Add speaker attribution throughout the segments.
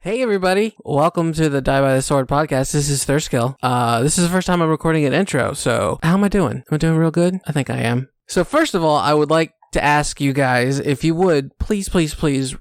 Speaker 1: Hey everybody, welcome to the Die by the Sword podcast. This is Thurskill. This is the first time I'm recording an intro, so how am I doing? Am I doing real good? I think I am. So first of all, I would like to ask you guys, if you would, please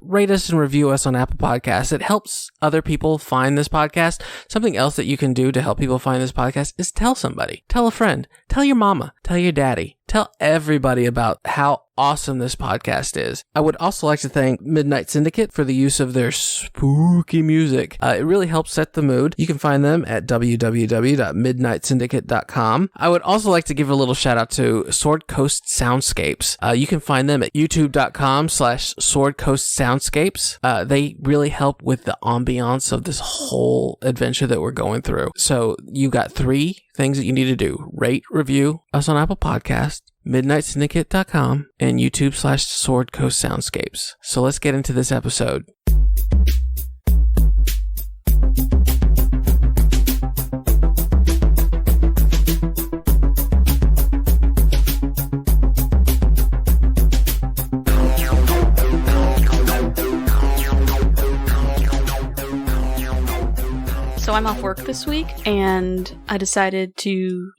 Speaker 1: rate us and review us on Apple Podcasts. It helps other people find this podcast. Something else that you can do to help people find this podcast is tell somebody. Tell a friend. Tell your mama. Tell your daddy. Tell everybody about how awesome this podcast is. I would also like to thank Midnight Syndicate for the use of their spooky music. It really helps set the mood. You can find them at www.midnightsyndicate.com. I would also like to give a little shout out to Sword Coast Soundscapes. You can find them at youtube.com/Sword Coast Soundscapes. They really help with the ambiance of this whole adventure that we're going through. So you got 3 things that you need to do. Rate, review us on Apple Podcasts, midnightsyndicate.com, and YouTube/Sword Coast Soundscapes. So let's get into this episode.
Speaker 2: So I'm off work this week, and I decided to,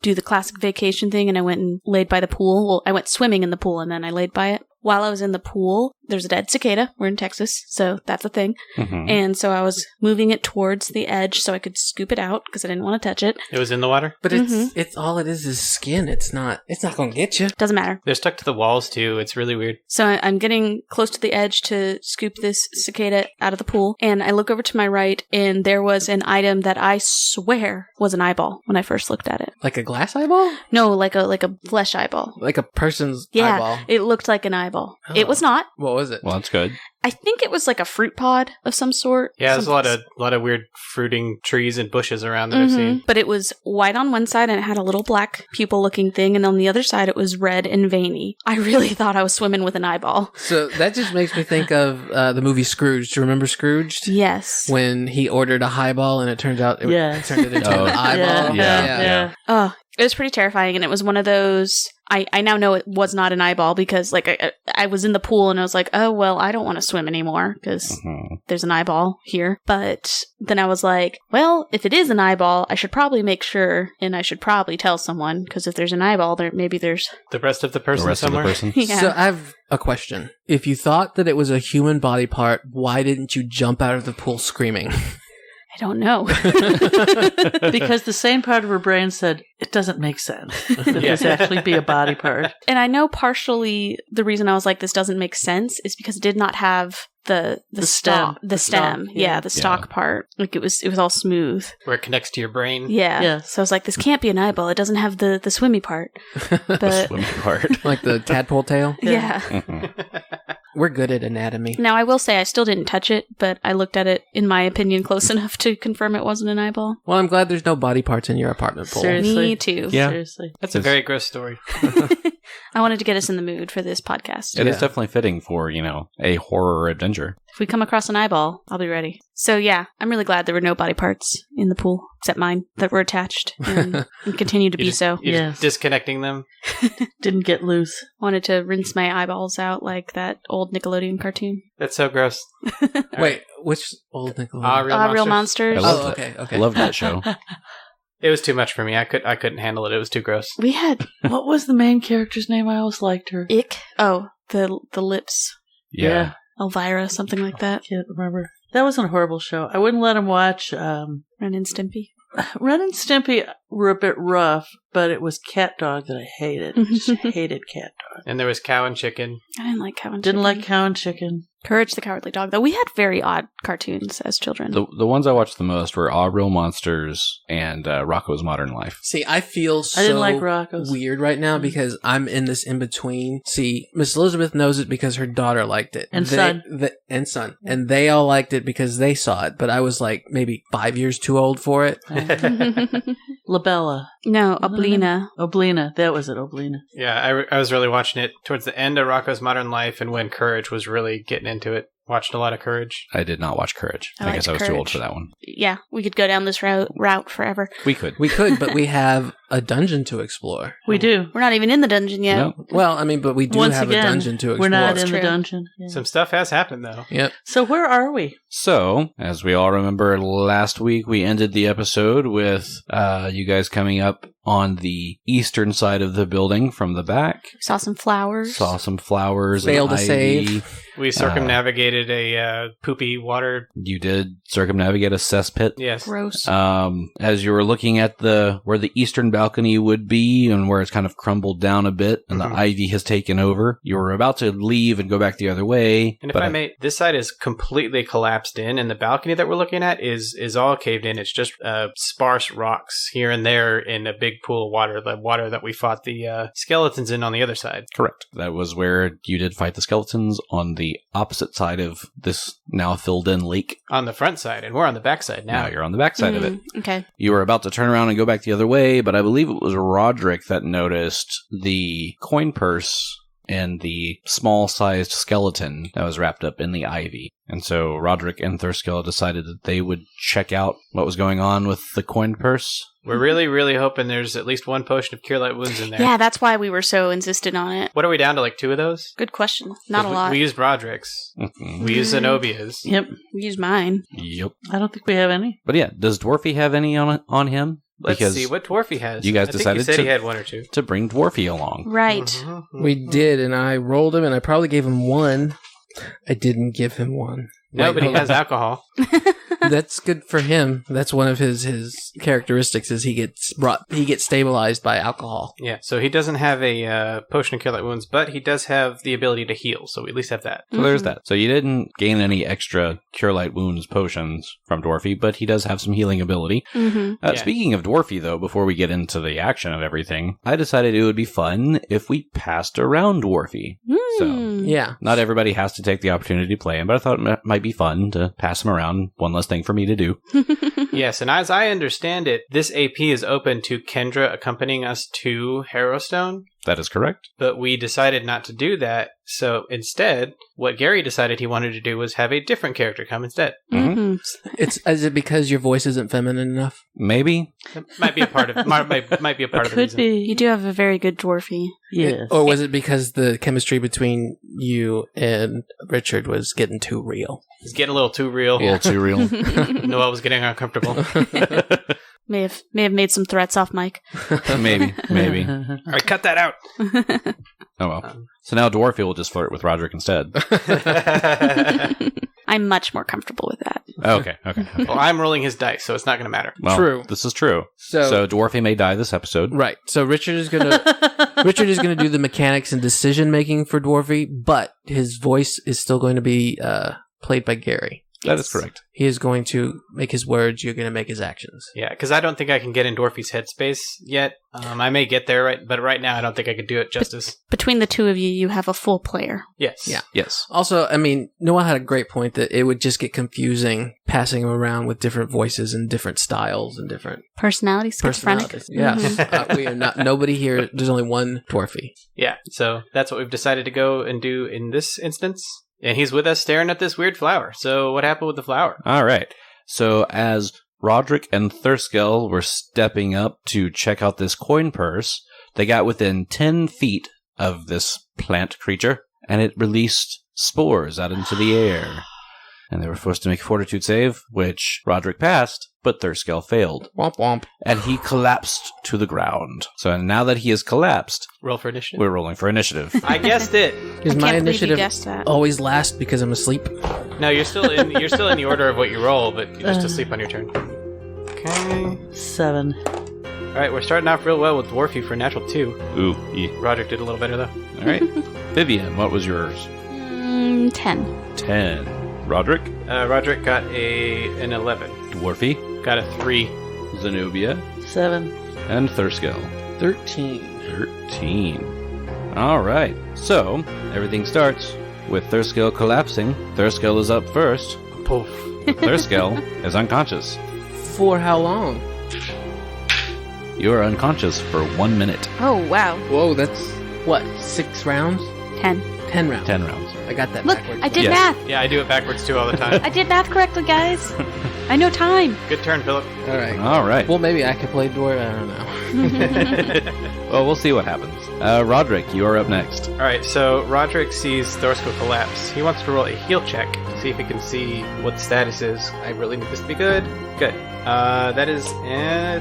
Speaker 2: do the classic vacation thing, and I went and laid by the pool. Well, I went swimming in the pool, and then I laid by it. While I was in the pool, there's a dead cicada. We're in Texas, so that's a thing. Mm-hmm. And so I was moving it towards the edge so I could scoop it out because I didn't want to touch it.
Speaker 3: It was in the water?
Speaker 1: But it's all it is skin. It's not going to get you.
Speaker 2: Doesn't matter.
Speaker 3: They're stuck to the walls, too. It's really weird.
Speaker 2: So I'm getting close to the edge to scoop this cicada out of the pool, and I look over to my right, and there was an item that I swear was an eyeball when I first looked at it.
Speaker 1: Like a glass eyeball?
Speaker 2: No, like a flesh eyeball.
Speaker 1: Like a person's
Speaker 2: eyeball.
Speaker 1: Yeah,
Speaker 2: it looked like an eyeball. Oh. It was not.
Speaker 1: What was it?
Speaker 4: Well, that's good.
Speaker 2: I think it was like a fruit pod of some sort.
Speaker 3: Yeah, there's a lot of weird fruiting trees and bushes around that I've seen.
Speaker 2: But it was white on one side and it had a little black pupil-looking thing, and on the other side it was red and veiny. I really thought I was swimming with an eyeball.
Speaker 1: So that just makes me think of the movie Scrooge. Do you remember Scrooge?
Speaker 2: Yes.
Speaker 1: When he ordered a highball and it turns out it turned it into an eyeball.
Speaker 2: Yeah. Oh, it was pretty terrifying, and it was one of those... I now know it was not an eyeball because, I was in the pool and I was like, oh, well, I don't want to swim anymore because there's an eyeball here. But then I was like, well, if it is an eyeball, I should probably make sure, and I should probably tell someone, because if there's an eyeball, maybe there's...
Speaker 3: The rest of the person somewhere?
Speaker 2: Yeah.
Speaker 1: So I have a question. If you thought that it was a human body part, why didn't you jump out of the pool screaming?
Speaker 2: I don't know.
Speaker 5: Because the sane part of her brain said, it doesn't make sense that this actually be a body part.
Speaker 2: And I know partially the reason I was like, this doesn't make sense is because it did not have the stem. The stem. Yeah, the stalk part. Like it was all smooth.
Speaker 3: Where it connects to your brain.
Speaker 2: Yeah. So I was like, this can't be an eyeball. It doesn't have the swimmy part. But
Speaker 4: the swimmy part.
Speaker 1: Like the tadpole tail?
Speaker 2: Yeah.
Speaker 1: We're good at anatomy.
Speaker 2: Now, I will say I still didn't touch it, but I looked at it, in my opinion, close enough to confirm it wasn't an eyeball.
Speaker 1: Well, I'm glad there's no body parts in your apartment pool.
Speaker 5: Seriously?
Speaker 2: Me too.
Speaker 4: Yeah.
Speaker 5: Seriously.
Speaker 3: That's a very gross story.
Speaker 2: I wanted to get us in the mood for this podcast.
Speaker 4: It is definitely fitting for, a horror adventure.
Speaker 2: If we come across an eyeball, I'll be ready. So yeah, I'm really glad there were no body parts in the pool, except mine, that were attached and continue to be so.
Speaker 3: You're just disconnecting them?
Speaker 5: Didn't get loose.
Speaker 2: Wanted to rinse my eyeballs out like that old Nickelodeon cartoon.
Speaker 3: That's so gross.
Speaker 1: Wait, which old Nickelodeon?
Speaker 2: Real Monsters.
Speaker 1: Okay.
Speaker 4: I love that show.
Speaker 3: It was too much for me. I couldn't handle it. It was too gross.
Speaker 2: We had...
Speaker 5: What was the main character's name? I always liked her.
Speaker 2: Ick? Oh, the lips.
Speaker 4: Yeah.
Speaker 2: Elvira, something like that.
Speaker 5: I can't remember. That wasn't a horrible show. I wouldn't let him watch...
Speaker 2: Ren and Stimpy.
Speaker 5: Ren and Stimpy were a bit rough, but it was Cat Dog that I hated. Just hated Cat Dog.
Speaker 3: And there was Cow and Chicken.
Speaker 2: I didn't like Cow and Chicken.
Speaker 5: Didn't like Cow and Chicken.
Speaker 2: Courage the Cowardly Dog, though. We had very odd cartoons as children.
Speaker 4: The ones I watched the most were All Real Monsters and Rocko's Modern Life.
Speaker 1: See, I feel
Speaker 5: I didn't like Rocko's.
Speaker 1: Weird right now because I'm in this in-between. See, Miss Elizabeth knows it because her daughter liked it.
Speaker 5: And son.
Speaker 1: And son. And they all liked it because they saw it, but I was like maybe 5 years too old for it.
Speaker 5: Labella.
Speaker 2: No, Oblina.
Speaker 5: Oblina. That was it, Oblina.
Speaker 3: Yeah, I was really watching it towards the end of Rocko's Modern Life and when Courage was really getting into it. Watched a lot of Courage.
Speaker 4: I did not watch Courage. I
Speaker 2: liked
Speaker 4: guess I was too old
Speaker 2: Courage.
Speaker 4: for that one.
Speaker 2: Yeah, we could go down this route forever.
Speaker 4: We could.
Speaker 1: We could, but we have a dungeon to explore.
Speaker 5: We do.
Speaker 2: We're not even in the dungeon yet.
Speaker 4: No.
Speaker 1: Well, I mean, but we do
Speaker 5: Once
Speaker 1: have
Speaker 5: again,
Speaker 1: a dungeon to explore.
Speaker 5: We're not
Speaker 2: That's
Speaker 5: in the
Speaker 2: true.
Speaker 5: dungeon. Yeah.
Speaker 3: Some stuff has happened, though.
Speaker 1: Yep.
Speaker 5: So where are we?
Speaker 4: So, as we all remember, last week we ended the episode with you guys coming up on the eastern side of the building from the back.
Speaker 2: Saw some flowers.
Speaker 4: Saw some flowers.
Speaker 1: Failed
Speaker 4: and
Speaker 1: to
Speaker 4: ivy.
Speaker 1: save.
Speaker 3: We circumnavigated a poopy water.
Speaker 4: You did circumnavigate a cesspit.
Speaker 3: Yes.
Speaker 2: Gross.
Speaker 4: As you were looking at where the eastern balcony would be and where it's kind of crumbled down a bit and the ivy has taken over, you were about to leave and go back the other way.
Speaker 3: And if I may, this side is completely collapsed in, and the balcony that we're looking at is all caved in. It's just sparse rocks here and there in a big pool of water, the water that we fought the skeletons in on the other side.
Speaker 4: Correct. That was where you did fight the skeletons on the opposite side of this now filled in lake.
Speaker 3: On the front side, and we're on the back side now.
Speaker 4: Now you're on the back side of it.
Speaker 2: Okay.
Speaker 4: You were about to turn around and go back the other way, but I believe it was Roderick that noticed the coin purse and the small-sized skeleton that was wrapped up in the ivy. And so Roderick and Thurskill decided that they would check out what was going on with the coin purse.
Speaker 3: We're really, really hoping there's at least one potion of Cure Light Wounds in there.
Speaker 2: Yeah, that's why we were so insistent on it.
Speaker 3: What are we down to, like 2 of those?
Speaker 2: Good question. Not a lot.
Speaker 3: We used Roderick's. We used Zenobia's.
Speaker 5: Yep.
Speaker 2: We used mine.
Speaker 4: Yep.
Speaker 5: I don't think we have any.
Speaker 4: But yeah, does Dwarfy have any on him?
Speaker 3: Let's
Speaker 4: Because
Speaker 3: see what Dwarfy has.
Speaker 4: you guys
Speaker 3: I think
Speaker 4: decided
Speaker 3: he said
Speaker 4: to-
Speaker 3: he had 1 or 2.
Speaker 4: To bring Dwarfy along.
Speaker 2: Right.
Speaker 3: Mm-hmm.
Speaker 1: We did, and I rolled him, and I probably gave him 1. I didn't give him 1.
Speaker 3: No,
Speaker 1: Wait,
Speaker 3: but he
Speaker 1: hold
Speaker 3: has
Speaker 1: on.
Speaker 3: alcohol.
Speaker 1: That's good for him. That's one of his characteristics is he gets stabilized by alcohol.
Speaker 3: Yeah, so he doesn't have a potion of Cure Light Wounds, but he does have the ability to heal, so we at least have that.
Speaker 4: So there's that. So you didn't gain any extra Cure Light Wounds potions from Dwarfy, but he does have some healing ability.
Speaker 2: Mm-hmm.
Speaker 3: Yeah.
Speaker 4: Speaking of Dwarfy, though, before we get into the action of everything, I decided it would be fun if we passed around Dwarfy. So
Speaker 1: Yeah.
Speaker 4: not everybody has to take the opportunity to play him, but I thought it might be fun to pass him around. One less thing for me to do.
Speaker 3: Yes, and as I understand it, this AP is open to Kendra accompanying us to Harrowstone,
Speaker 4: That is correct.
Speaker 3: but we decided not to do that. So instead, what Gary decided he wanted to do was have a different character come instead.
Speaker 2: Mm-hmm.
Speaker 1: Is it because your voice isn't feminine enough?
Speaker 4: Maybe.
Speaker 3: That might be a part of might be a part of the
Speaker 5: Could
Speaker 3: reason.
Speaker 5: be.
Speaker 2: You do have a very good dwarfy.
Speaker 5: Yes.
Speaker 1: Or was it because the chemistry between you and Richard was getting too real?
Speaker 3: It's getting a little too real.
Speaker 4: A little too real.
Speaker 3: Noelle was getting uncomfortable.
Speaker 2: May have made some threats off mic.
Speaker 4: Maybe.
Speaker 3: All right, cut that out.
Speaker 4: Oh well. So now Dwarfy will just flirt with Roderick instead.
Speaker 2: I'm much more comfortable with that.
Speaker 4: Okay.
Speaker 3: Well, I'm rolling his dice, so it's not going to matter.
Speaker 4: Well,
Speaker 1: True.
Speaker 4: This is true.
Speaker 1: So,
Speaker 4: So Dwarfy may die this episode.
Speaker 1: right. So Richard is gonna do the mechanics and decision making for Dwarfy, but his voice is still going to be played by Gary.
Speaker 4: That is correct.
Speaker 1: He is going to make his words. You're going to make his actions.
Speaker 3: Yeah, because I don't think I can get in Dwarfy's headspace yet. I may get there, but right now I don't think I could do it justice.
Speaker 2: Between the two of you, you have a full player.
Speaker 3: Yes.
Speaker 1: Yeah.
Speaker 4: Yes.
Speaker 1: Also, I mean, Noah had a great point that it would just get confusing passing him around with different voices and different styles and different
Speaker 2: Personality, schizophrenic.
Speaker 1: personalities. Yeah. We are not. Nobody here. There's only one Dwarfy.
Speaker 3: Yeah, so that's what we've decided to go and do in this instance. And he's with us staring at this weird flower. So what happened with the flower?
Speaker 4: All right. So as Roderick and Thurskill were stepping up to check out this coin purse, they got within 10 feet of this plant creature, and it released spores out into the air. And they were forced to make a fortitude save, which Roderick passed, but Thurskill failed.
Speaker 1: Womp womp.
Speaker 4: And he collapsed to the ground. So now that he has collapsed,
Speaker 3: Roll for initiative.
Speaker 4: we're rolling for initiative.
Speaker 3: I guessed it.
Speaker 1: Is
Speaker 2: I
Speaker 1: my
Speaker 2: can't believe you
Speaker 1: initiative
Speaker 2: guessed that.
Speaker 1: always last because I'm asleep?
Speaker 3: No, you're still in the order of what you roll, but you're just asleep on your turn. Okay.
Speaker 5: 7.
Speaker 3: All right, we're starting off real well with Dwarfy for natural 2.
Speaker 4: Ooh, yeah.
Speaker 3: Roderick did a little better though.
Speaker 4: All right. Vivian, what was yours?
Speaker 2: 10.
Speaker 4: 10. Roderick?
Speaker 3: Roderick got an 11.
Speaker 4: Dwarfy?
Speaker 3: Got a 3.
Speaker 4: Zenobia?
Speaker 5: 7.
Speaker 4: And Thurskill?
Speaker 1: 13.
Speaker 4: 13. All right. So, everything starts with Thurskill collapsing. Thurskill is up first.
Speaker 3: Poof.
Speaker 4: Thurskill is unconscious.
Speaker 1: For how long?
Speaker 4: You are unconscious for 1 minute.
Speaker 2: Oh, wow.
Speaker 1: Whoa, that's what? 6 rounds?
Speaker 2: 10.
Speaker 1: 10 rounds.
Speaker 4: 10 rounds.
Speaker 1: I got that
Speaker 2: Look,
Speaker 1: backwards.
Speaker 2: I did
Speaker 4: Yes.
Speaker 2: math.
Speaker 3: Yeah, I do it backwards too all the time.
Speaker 2: I did math correctly, guys. I know time.
Speaker 3: Good turn, Philip.
Speaker 1: All right.
Speaker 4: All right.
Speaker 1: Well, maybe I could play dwarf. I don't know.
Speaker 4: Well, we'll see what happens. Roderick, you are up next.
Speaker 3: All right, so Roderick sees Thorsko collapse. He wants to roll a heal check to see if he can see what the status is. I really need this to be good. Good. That is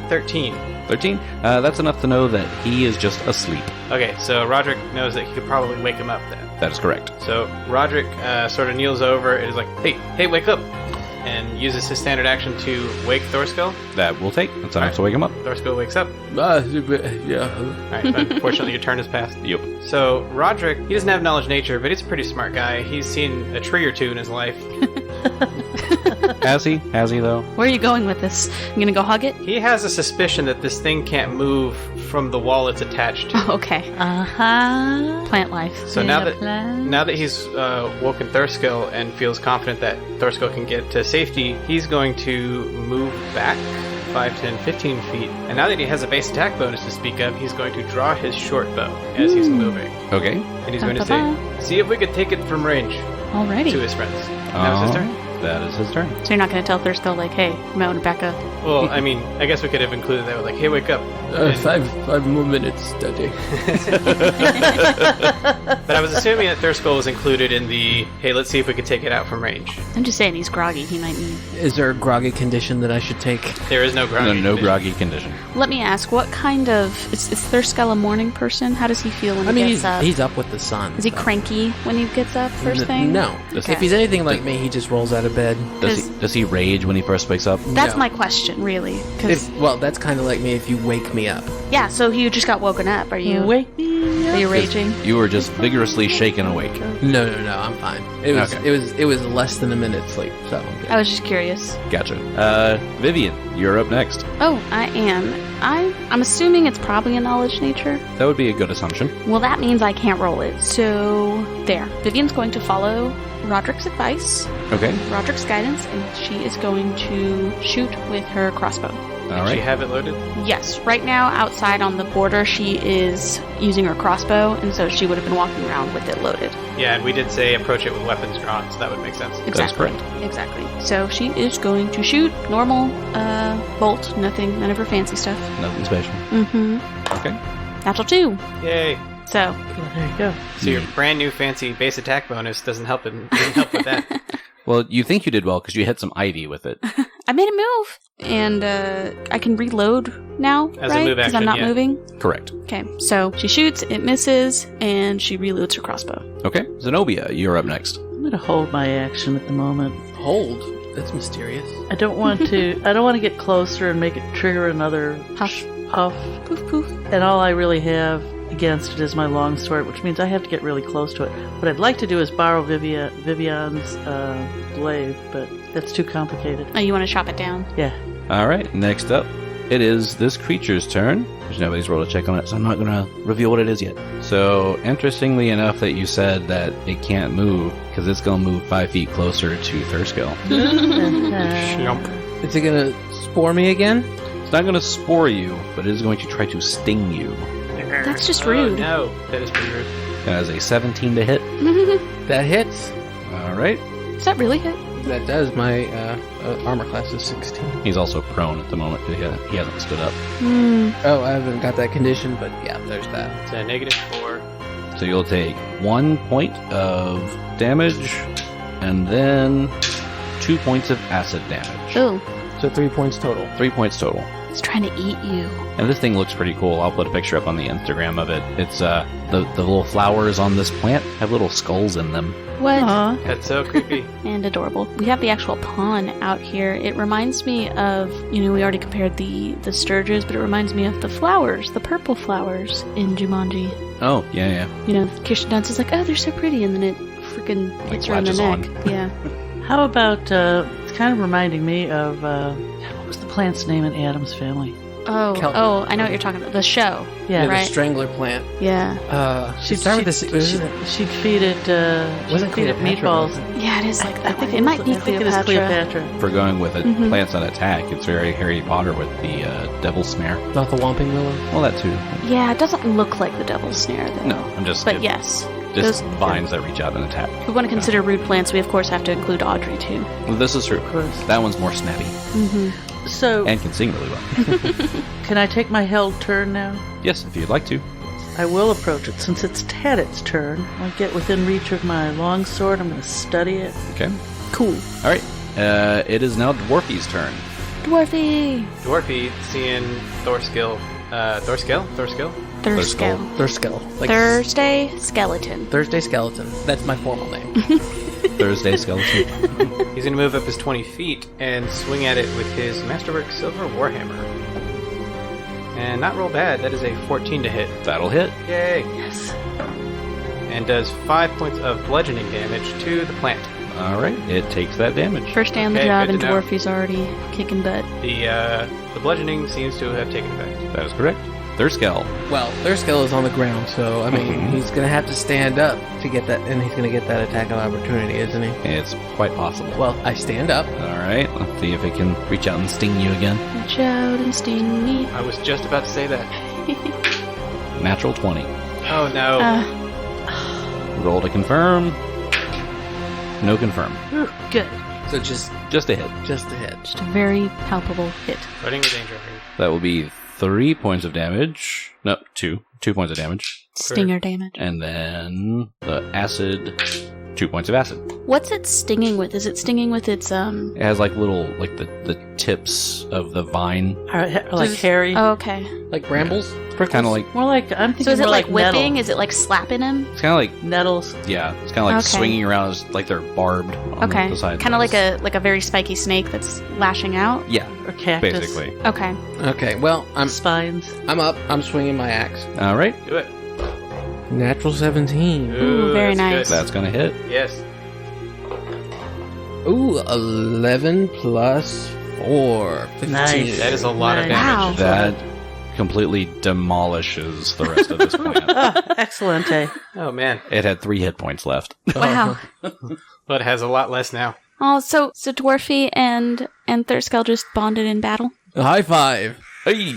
Speaker 3: 13.
Speaker 4: 13? That's enough to know that he is just asleep.
Speaker 3: Okay, so Roderick knows that he could probably wake him up then.
Speaker 4: That is correct.
Speaker 3: So Roderick sort of kneels over and is like, hey, wake up! And uses his standard action to wake Thorsko.
Speaker 4: That will take. That's enough to wake him up.
Speaker 3: Thorsko wakes up.
Speaker 1: Yeah.
Speaker 3: Alright, unfortunately your turn has passed.
Speaker 4: Yep.
Speaker 3: So Roderick, he doesn't have knowledge nature, but he's a pretty smart guy. He's seen a tree or two in his life.
Speaker 4: Has he? Has he, though?
Speaker 2: Where are you going with this? I'm gonna go hug it?
Speaker 3: He has a suspicion that this thing can't move from the wall it's attached to.
Speaker 2: Oh, okay.
Speaker 5: Uh-huh.
Speaker 2: Plant life.
Speaker 3: So now that he's woken Thorsko and feels confident that Thorsko can get to safety, he's going to move back 5, 10, 15 feet. And now that he has a base attack bonus to speak of, he's going to draw his short bow as he's moving.
Speaker 4: Okay.
Speaker 3: And he's going to say, see if we could take it from range
Speaker 2: Alrighty.
Speaker 3: to his friends. That was his turn.
Speaker 4: That is his turn.
Speaker 2: So you're not gonna tell Thurskill, like, hey, you might want to back up.
Speaker 3: Well, I mean, I guess we could have included that with like, hey, wake up. And-
Speaker 1: 5 more minutes, Daddy.
Speaker 3: But I was assuming that Thurskill was included in the, hey, let's see if we could take it out from range.
Speaker 2: I'm just saying he's groggy. He might need.
Speaker 1: Is there a groggy condition that I should take?
Speaker 3: There is no groggy.
Speaker 4: No
Speaker 3: condition.
Speaker 4: groggy condition.
Speaker 2: Let me ask, what kind of is Thurskill a morning person? How does he feel when he gets up?
Speaker 1: He's up with the sun.
Speaker 2: Is he cranky when he gets up first thing?
Speaker 1: No.
Speaker 2: Okay.
Speaker 1: If he's anything like me, he just rolls out of bed.
Speaker 4: Does he rage when he first wakes up?
Speaker 2: That's
Speaker 1: No.
Speaker 2: my question, really. 'Cause-
Speaker 1: Well, that's kind of like me if you wake me up.
Speaker 2: yeah, so you just got woken up. Are you?
Speaker 5: Wake me up.
Speaker 2: Are you raging?
Speaker 4: You were just vigorously shaken awake.
Speaker 1: No, I'm fine. It was
Speaker 4: Okay.
Speaker 1: it was less than a minute sleep, so
Speaker 2: I was just curious.
Speaker 4: Gotcha. Vivian, you're up next.
Speaker 2: Oh, I am. I'm assuming it's probably a knowledge nature.
Speaker 4: That would be a good assumption.
Speaker 2: Well, that means I can't roll it. So there. Vivian's going to follow Roderick's advice,
Speaker 4: Okay.
Speaker 2: Roderick's guidance, and she is going to shoot with her crossbow.
Speaker 4: All
Speaker 3: Did she
Speaker 4: right.
Speaker 3: have it loaded?
Speaker 2: Yes, right now outside on the border, she is using her crossbow, and so she would have been walking around with it loaded.
Speaker 3: Yeah, and we did say approach it with weapons drawn, so that would make sense.
Speaker 2: Exactly.
Speaker 4: correct.
Speaker 2: Exactly. So she is going to shoot normal bolt, none of her fancy stuff.
Speaker 4: Nothing special.
Speaker 2: Mm-hmm.
Speaker 4: Okay.
Speaker 2: Natural 2.
Speaker 3: Yay!
Speaker 2: So
Speaker 5: There you go.
Speaker 3: So your brand new fancy base attack bonus doesn't help with that.
Speaker 4: Well, you think you did well because you hit some ivy with it.
Speaker 2: I made a move, and I can reload now,
Speaker 3: As a
Speaker 2: right?
Speaker 3: move
Speaker 2: Because I'm
Speaker 3: action,
Speaker 2: not
Speaker 3: yeah.
Speaker 2: moving.
Speaker 4: Correct.
Speaker 2: Okay, so she shoots, it misses, and she reloads her crossbow.
Speaker 4: Okay. Zenobia, you're up next.
Speaker 5: I'm going to hold my action at the moment.
Speaker 1: hold. That's mysterious.
Speaker 5: I don't want to. I don't want to get closer and make it trigger another
Speaker 2: Huff.
Speaker 5: puff.
Speaker 2: Poof, poof.
Speaker 5: And all I really have against it is my longsword, which means I have to get really close to it. What I'd like to do is borrow Vivian's glaive, but that's too complicated.
Speaker 2: Oh, you want to chop it down?
Speaker 5: Yeah.
Speaker 4: All right. Next up, it is this creature's turn. There's nobody's rolled a check on it, so I'm not going to reveal what it is yet. So, interestingly enough that you said that it can't move, because it's going to move 5 feet closer to Thurskill.
Speaker 3: Schlump.
Speaker 1: Is it gonna spore me again?
Speaker 4: It's not going to spore you, but it is going to try to sting you.
Speaker 2: That's just
Speaker 3: Oh,
Speaker 2: rude.
Speaker 3: no, that is pretty rude.
Speaker 4: That is a 17 to hit.
Speaker 1: That hits.
Speaker 4: All right.
Speaker 2: Does that really hit?
Speaker 1: That does. My armor class is 16.
Speaker 4: He's also prone at the moment because he hasn't stood up.
Speaker 1: Oh, I haven't got that condition, but yeah, there's that.
Speaker 3: It's a -4.
Speaker 4: So you'll take 1 point of damage and then 2 points of acid damage.
Speaker 2: Ooh,
Speaker 1: So 3 points total.
Speaker 4: 3 points total.
Speaker 2: it's trying to eat you.
Speaker 4: And this thing looks pretty cool. I'll put a picture up on the Instagram of it. It's the little flowers on this plant have little skulls in them.
Speaker 2: What?
Speaker 5: Aw.
Speaker 3: That's so creepy.
Speaker 2: And adorable. We have the actual pawn out here. It reminds me of, we already compared the Sturges, but it reminds me of the flowers, the purple flowers in Jumanji.
Speaker 4: Oh, yeah.
Speaker 2: Kirsten Dunst is like, oh, they're so pretty, and then it freaking hits her in the
Speaker 4: latches
Speaker 2: neck.
Speaker 4: on.
Speaker 2: Yeah.
Speaker 5: How about? It's kind of reminding me of what was the plant's name in Adam's Family?
Speaker 2: Oh, I know what you're talking about. The show.
Speaker 5: Yeah,
Speaker 1: The
Speaker 2: right.
Speaker 1: strangler plant.
Speaker 2: Yeah.
Speaker 1: She'd start with this.
Speaker 5: She'd feed it.
Speaker 1: Wasn't
Speaker 5: feed it
Speaker 1: Cleopatra,
Speaker 5: meatballs.
Speaker 1: was it?
Speaker 2: Yeah, it is like that.
Speaker 5: I think
Speaker 2: it might be
Speaker 5: I think it is
Speaker 2: Cleopatra.
Speaker 4: If we're going with it,
Speaker 2: Mhm.
Speaker 4: plants on attack, it's very Harry Potter with the devil snare.
Speaker 1: Not the Whomping Willow.
Speaker 4: Well, that too.
Speaker 2: Yeah, it doesn't look like the devil's snare, though.
Speaker 4: No, I'm just...
Speaker 2: But yes.
Speaker 4: Just vines that reach out and attack.
Speaker 2: If we want to consider rude plants, we of course have to include Audrey too.
Speaker 4: Well, this is true.
Speaker 5: Of course.
Speaker 4: That one's more snappy
Speaker 5: So,
Speaker 4: and can sing really well.
Speaker 5: can I take my held turn now?
Speaker 4: Yes, if you'd like to.
Speaker 5: I will approach it. Since it's Tadit's turn, I'll get within reach of my longsword. I'm going to study it.
Speaker 4: Okay.
Speaker 2: Cool.
Speaker 4: All right. It is now Dwarfy's turn.
Speaker 2: Dwarfy.
Speaker 3: Dwarfy seeing Thorskill. Thorskill?
Speaker 2: Thurskill.
Speaker 1: Thurskill. Like
Speaker 2: Thursday skeleton.
Speaker 1: Thursday Skeleton. That's my formal name.
Speaker 4: Thursday skeleton.
Speaker 3: He's going to move up his 20 feet and swing at it with his Masterwork Silver Warhammer. And not roll bad. That is a 14 to hit.
Speaker 4: That'll hit.
Speaker 3: Yay!
Speaker 5: Yes.
Speaker 3: And does 5 points of bludgeoning damage to the plant.
Speaker 4: All right. It takes that damage.
Speaker 2: First day on the
Speaker 3: Okay,
Speaker 2: job,
Speaker 3: good
Speaker 2: and
Speaker 3: to know.
Speaker 2: Dwarfy's already kicking butt.
Speaker 3: The bludgeoning seems to have taken effect.
Speaker 4: That is correct. Thurskill.
Speaker 1: Well, Thurskill is on the ground, so, I mean, he's going to have to stand up to get that, and he's going to get that attack of opportunity, isn't he?
Speaker 4: It's quite possible.
Speaker 1: Well, I stand up.
Speaker 4: All right. Let's see if it can reach out and sting you again.
Speaker 2: Reach out and sting me.
Speaker 3: I was just about to say that.
Speaker 4: Natural 20.
Speaker 3: Oh no.
Speaker 4: Roll to confirm. No confirm.
Speaker 5: Good.
Speaker 1: So just
Speaker 4: Just a hit.
Speaker 1: a hit.
Speaker 2: Just a very palpable hit.
Speaker 3: Running with danger.
Speaker 4: That will be 3 points of damage. No, 2. 2 points of damage.
Speaker 2: Stinger damage.
Speaker 4: And then the acid. 2 points of acid.
Speaker 2: What's it stinging with? Is it stinging with its
Speaker 4: It has like little, like the tips of the vine.
Speaker 5: Like hairy.
Speaker 2: Oh, okay.
Speaker 1: Like brambles?
Speaker 4: Kind of like,
Speaker 5: More like, I'm thinking
Speaker 2: So is it
Speaker 5: more
Speaker 2: like whipping?
Speaker 5: nettle.
Speaker 2: Is it like slapping him?
Speaker 4: it's kind of like,
Speaker 5: Nettles.
Speaker 4: yeah, it's kind of like
Speaker 2: Okay.
Speaker 4: swinging around as like they're barbed on
Speaker 2: Okay.
Speaker 4: the side.
Speaker 2: Kind of like a very spiky snake that's lashing out.
Speaker 4: Yeah,
Speaker 5: Or cactus.
Speaker 4: basically.
Speaker 2: Okay.
Speaker 1: Okay, well,
Speaker 5: Spines.
Speaker 1: I'm up. I'm swinging my axe.
Speaker 4: All right.
Speaker 3: Do it.
Speaker 1: Natural 17.
Speaker 2: Ooh, very
Speaker 3: that's
Speaker 2: nice.
Speaker 3: good.
Speaker 4: That's going to hit.
Speaker 3: Yes.
Speaker 1: Ooh, 11 plus 4. 15.
Speaker 5: Nice.
Speaker 3: That is a lot of
Speaker 2: Wow.
Speaker 3: damage.
Speaker 4: That completely demolishes the rest of this plant.
Speaker 5: Excellent.
Speaker 3: Oh man.
Speaker 4: It had 3 hit points left.
Speaker 2: Wow.
Speaker 3: But it has a lot less now.
Speaker 2: Oh, so Dwarfy and Thurskill just bonded in battle?
Speaker 1: High five.
Speaker 4: Hey!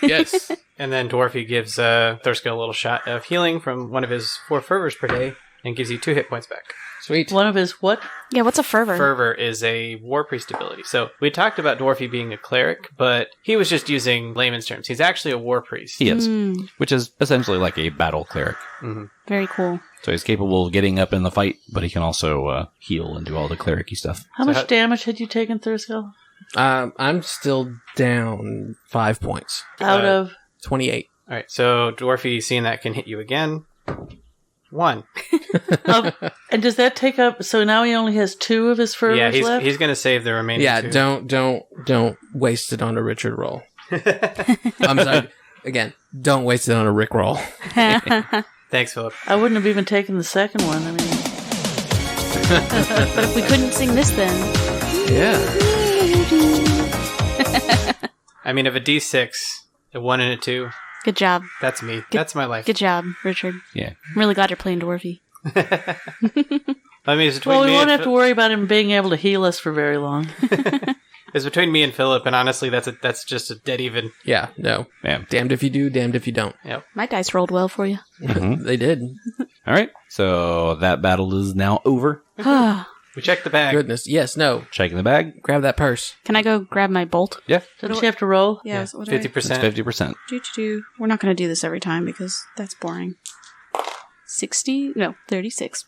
Speaker 1: Yes.
Speaker 3: And then Dwarfy gives Thurskill a little shot of healing from one of his 4 fervors per day and gives you 2 hit points back.
Speaker 1: Sweet.
Speaker 5: One of his what?
Speaker 2: Yeah, what's a fervor?
Speaker 3: Fervor is a war priest ability. So we talked about Dwarfy being a cleric, but he was just using layman's terms. He's actually a war priest.
Speaker 4: He is,
Speaker 2: Mm,
Speaker 4: which is essentially like a battle cleric.
Speaker 2: very cool.
Speaker 4: So he's capable of getting up in the fight, but he can also heal and do all the cleric-y stuff.
Speaker 5: How much damage had you taken, Thurskill?
Speaker 1: I'm still down 5 points.
Speaker 5: Out of
Speaker 1: 28.
Speaker 3: All right, so Dwarfy, seeing that, can hit you again. 1.
Speaker 5: and does that take up? So now he only has 2 of his fervors
Speaker 3: Yeah,
Speaker 5: left.
Speaker 3: he's going to save the remaining
Speaker 1: Yeah,
Speaker 3: 2.
Speaker 1: don't waste it on a Richard roll. I'm sorry. Again, don't waste it on a Rick roll.
Speaker 3: Thanks, Philip.
Speaker 5: I wouldn't have even taken the second one. I mean,
Speaker 2: But if we couldn't sing this, then
Speaker 1: Yeah.
Speaker 3: I mean, if a D6, a 1 and a 2,
Speaker 2: good job.
Speaker 3: that's me. That's my life.
Speaker 2: Good job, Richard.
Speaker 4: Yeah.
Speaker 2: I'm really glad you're playing Dwarfy.
Speaker 3: I mean, it's between
Speaker 5: well, we
Speaker 3: me
Speaker 5: won't
Speaker 3: and
Speaker 5: have to worry about him being able to heal us for very long.
Speaker 3: It's between me and Philip, and honestly, that's just a dead even.
Speaker 1: Yeah, no.
Speaker 4: Yeah.
Speaker 1: Damned if you do, damned if you don't.
Speaker 2: My dice rolled well for you.
Speaker 4: Mhm.
Speaker 1: They did.
Speaker 4: All right. So that battle is now over.
Speaker 3: We checked the bag.
Speaker 1: Goodness. Yes, no.
Speaker 4: Checking the bag.
Speaker 1: Grab that purse.
Speaker 2: Can I go grab my bolt?
Speaker 4: Yeah.
Speaker 5: Don't you have to roll?
Speaker 2: Yeah.
Speaker 3: It's
Speaker 2: What do I
Speaker 3: 50%.
Speaker 4: 50%.
Speaker 2: do? We're not going to do this every time because that's boring. 60? No, 36.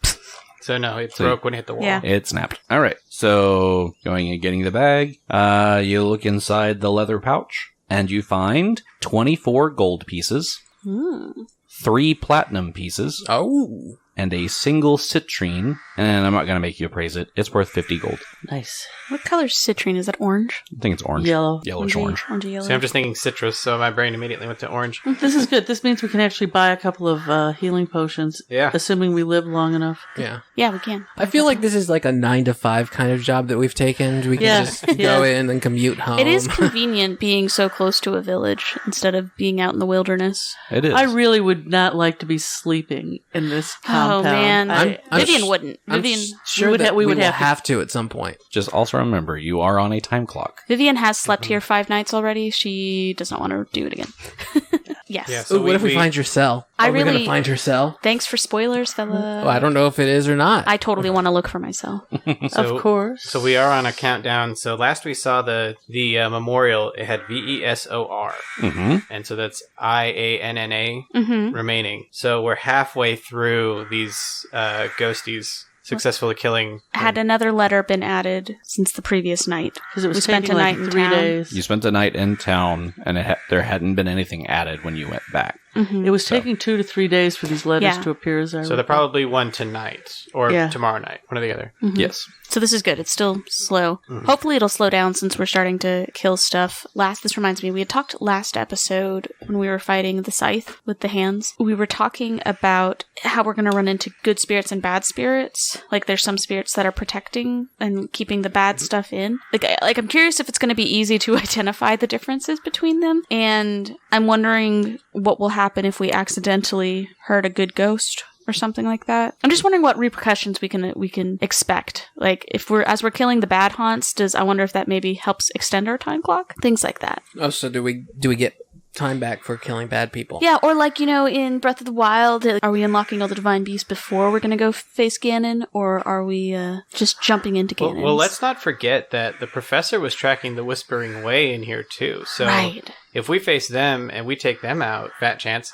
Speaker 3: So no, it
Speaker 4: So-
Speaker 3: broke when it hit the wall.
Speaker 2: Yeah.
Speaker 4: It snapped. All right. So going and getting the bag, you look inside the leather pouch and you find 24 gold pieces, 3 platinum pieces,
Speaker 1: Oh.
Speaker 4: and a single citrine. And I'm not going to make you appraise it. It's worth 50 gold.
Speaker 5: Nice.
Speaker 2: What color's citrine? Is that orange?
Speaker 4: I think it's orange.
Speaker 5: Yellow.
Speaker 4: Yellowish orange.
Speaker 2: Orangey yellow.
Speaker 3: So I'm just thinking citrus, so my brain immediately went to orange.
Speaker 5: This is good. This means we can actually buy a couple of healing potions,
Speaker 3: Yeah.
Speaker 5: assuming we live long enough.
Speaker 1: Yeah.
Speaker 2: Yeah, we can.
Speaker 1: I feel like this is like a 9 to 5 kind of job that we've taken. We can
Speaker 5: Yeah,
Speaker 1: just
Speaker 5: yeah.
Speaker 1: go in and commute home.
Speaker 2: It is convenient being so close to a village instead of being out in the wilderness.
Speaker 4: It is.
Speaker 5: I really would not like to be sleeping in this compound.
Speaker 2: Oh, man.
Speaker 1: I'm
Speaker 2: Vivian wouldn't.
Speaker 1: I'm
Speaker 2: Vivian
Speaker 1: sure
Speaker 5: would
Speaker 1: that
Speaker 5: we
Speaker 1: we
Speaker 5: would
Speaker 1: will
Speaker 5: have to-
Speaker 1: have to at some point.
Speaker 4: Just also remember, you are on a time clock.
Speaker 2: Vivian has slept here 5 nights already. She does not want to do it again. Yes.
Speaker 3: Yeah,
Speaker 1: So
Speaker 3: so
Speaker 1: what if we find your cell?
Speaker 2: I
Speaker 1: Are we
Speaker 2: really-
Speaker 1: going to find your cell?
Speaker 2: Thanks for spoilers, fella.
Speaker 1: Well, I don't know if it is or not.
Speaker 2: I totally want to look for myself.
Speaker 5: Of course.
Speaker 3: So we are on a countdown. So last we saw the memorial, it had VESOR.
Speaker 4: Mm-hmm.
Speaker 3: And so that's IANNA
Speaker 2: Mm-hmm.
Speaker 3: remaining. So we're halfway through these ghosties successfully killing.
Speaker 2: Had another letter been added since the previous night?
Speaker 5: Because it was
Speaker 2: we spent
Speaker 5: taking
Speaker 2: a
Speaker 5: like
Speaker 2: night in
Speaker 5: 3
Speaker 2: town.
Speaker 5: days.
Speaker 4: You spent the night in town, and there hadn't been anything added when you went back.
Speaker 2: Mm-hmm.
Speaker 5: It was taking 2 to 3 days for these letters
Speaker 2: Yeah.
Speaker 5: to appear. As I
Speaker 3: So they're
Speaker 5: recall.
Speaker 3: probably one tonight or
Speaker 5: Yeah.
Speaker 3: tomorrow night, one or the other.
Speaker 2: Mhm.
Speaker 4: Yes.
Speaker 2: So this is good. It's still slow.
Speaker 3: Mhm.
Speaker 2: Hopefully it'll slow down since we're starting to kill stuff. This reminds me, we had talked last episode when we were fighting the scythe with the hands. We were talking about how we're going to run into good spirits and bad spirits. Like there's some spirits that are protecting and keeping the bad stuff in. Like I'm curious if it's going to be easy to identify the differences between them. And I'm wondering what will happen if we accidentally hurt a good ghost or something like that. I'm just wondering what repercussions we can expect. Like if we're killing the bad haunts, I wonder if that maybe helps extend our time clock? Things like that.
Speaker 1: Oh, so do we get time back for killing bad people?
Speaker 2: Yeah, or like, in Breath of the Wild, are we unlocking all the divine beasts before we're going to go face Ganon, or are we just jumping into Ganon?
Speaker 3: Well, let's not forget that the professor was tracking the Whispering Way in here too. So
Speaker 2: Right.
Speaker 3: if we face them and we take them out, fat chance,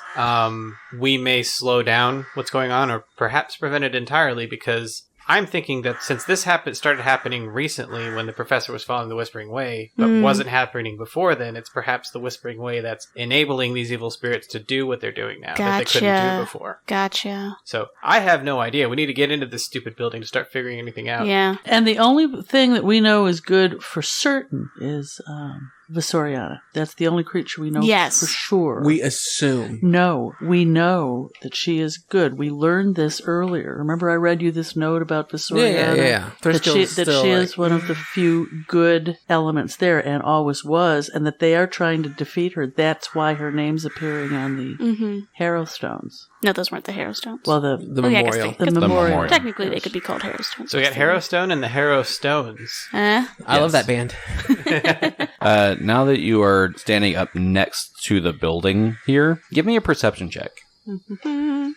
Speaker 3: we may slow down what's going on or perhaps prevent it entirely, because I'm thinking that since this started happening recently when the professor was following the Whispering Way, but wasn't happening before then, it's perhaps the Whispering Way that's enabling these evil spirits to do what they're doing now that they couldn't
Speaker 2: Gotcha.
Speaker 3: do before.
Speaker 2: Gotcha.
Speaker 3: So I have no idea. We need to get into this stupid building to start figuring anything out.
Speaker 2: Yeah.
Speaker 5: And the only thing that we know is good for certain is Visoriana. That's the only creature we know
Speaker 2: Yes.
Speaker 5: for sure.
Speaker 1: We assume.
Speaker 5: No, we know that she is good. We learned this earlier. Remember I read you this note about Visoriana?
Speaker 1: Yeah.
Speaker 5: That she is one of the few good elements there and always was, and that they are trying to defeat her. That's why her name's appearing on the
Speaker 2: Mm-hmm.
Speaker 5: Harrowstones.
Speaker 2: No, those weren't the Harrowstones.
Speaker 5: Well, the
Speaker 2: yeah, I guess
Speaker 1: memorial.
Speaker 2: they-
Speaker 5: the memorial.
Speaker 2: technically they could be called Harrowstones.
Speaker 3: So we got Harrowstone and the Harrowstones.
Speaker 1: I love that band.
Speaker 4: Now that you are standing up next to the building here, give me a perception check.
Speaker 2: Mhm.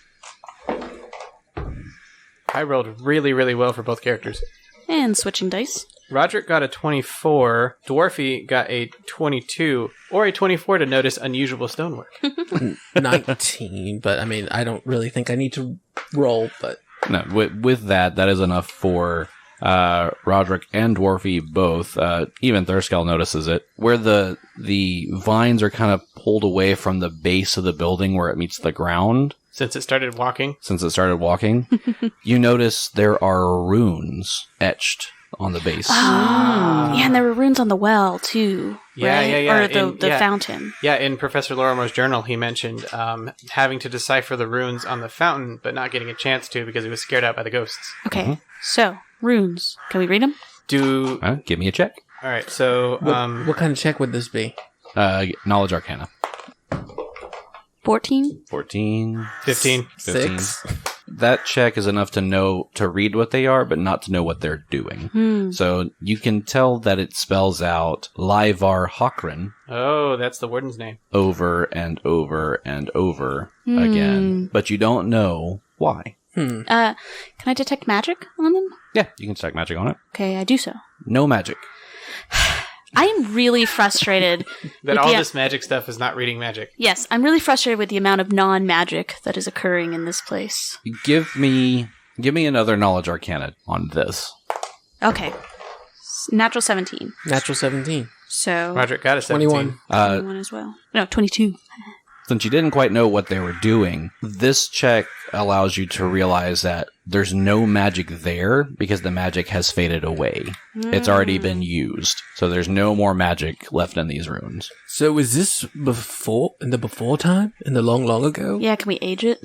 Speaker 3: I rolled really, really well for both characters.
Speaker 2: And switching dice.
Speaker 3: Roderick got a 24. Dwarfy got a 22, or a 24 to notice unusual stonework.
Speaker 1: 19, but I mean, I don't really think I need to roll, but
Speaker 4: No, with that is enough for Roderick and Dwarfy both. Even Thurskell notices it, where the vines are kind of pulled away from the base of the building where it meets the ground.
Speaker 3: Since it started walking.
Speaker 4: You notice there are runes etched on the base.
Speaker 2: Oh, yeah, and there were runes on the well too.
Speaker 3: Yeah,
Speaker 2: right?
Speaker 3: yeah.
Speaker 2: Or the fountain.
Speaker 3: Yeah, in Professor Lorimer's journal, he mentioned having to decipher the runes on the fountain, but not getting a chance to because he was scared out by the ghosts.
Speaker 2: Okay, so runes. Can we read them?
Speaker 4: Give me a check.
Speaker 3: All right, so
Speaker 1: what kind of check would this be?
Speaker 4: Knowledge Arcana.
Speaker 2: 14.
Speaker 4: 14.
Speaker 3: 15.
Speaker 1: 6.
Speaker 4: That check is enough to read what they are, but not to know what they're doing. So you can tell that it spells out Lyvar Hockrin
Speaker 3: Oh, that's the warden's name.
Speaker 4: over and over and over again, but you don't know why.
Speaker 2: Can I detect magic on them?
Speaker 4: Yeah, you can stack magic on it.
Speaker 2: Okay, I do so.
Speaker 4: No magic.
Speaker 2: I am really frustrated.
Speaker 3: That
Speaker 2: with
Speaker 3: all
Speaker 2: the-
Speaker 3: this magic stuff is not reading magic.
Speaker 2: Yes, I'm really frustrated with the amount of non-magic that is occurring in this place.
Speaker 4: Give me another knowledge arcana on this.
Speaker 2: Okay. Natural 17.
Speaker 1: Natural 17.
Speaker 2: So,
Speaker 3: Roderick got a 17.
Speaker 1: 21.
Speaker 2: 21 as well. No, 22.
Speaker 4: Since you didn't quite know what they were doing, this check allows you to realize that there's no magic there because the magic has faded away. It's already been used. So there's no more magic left in these runes.
Speaker 1: So is this in the before time? In the long ago?
Speaker 2: Yeah, can we age it?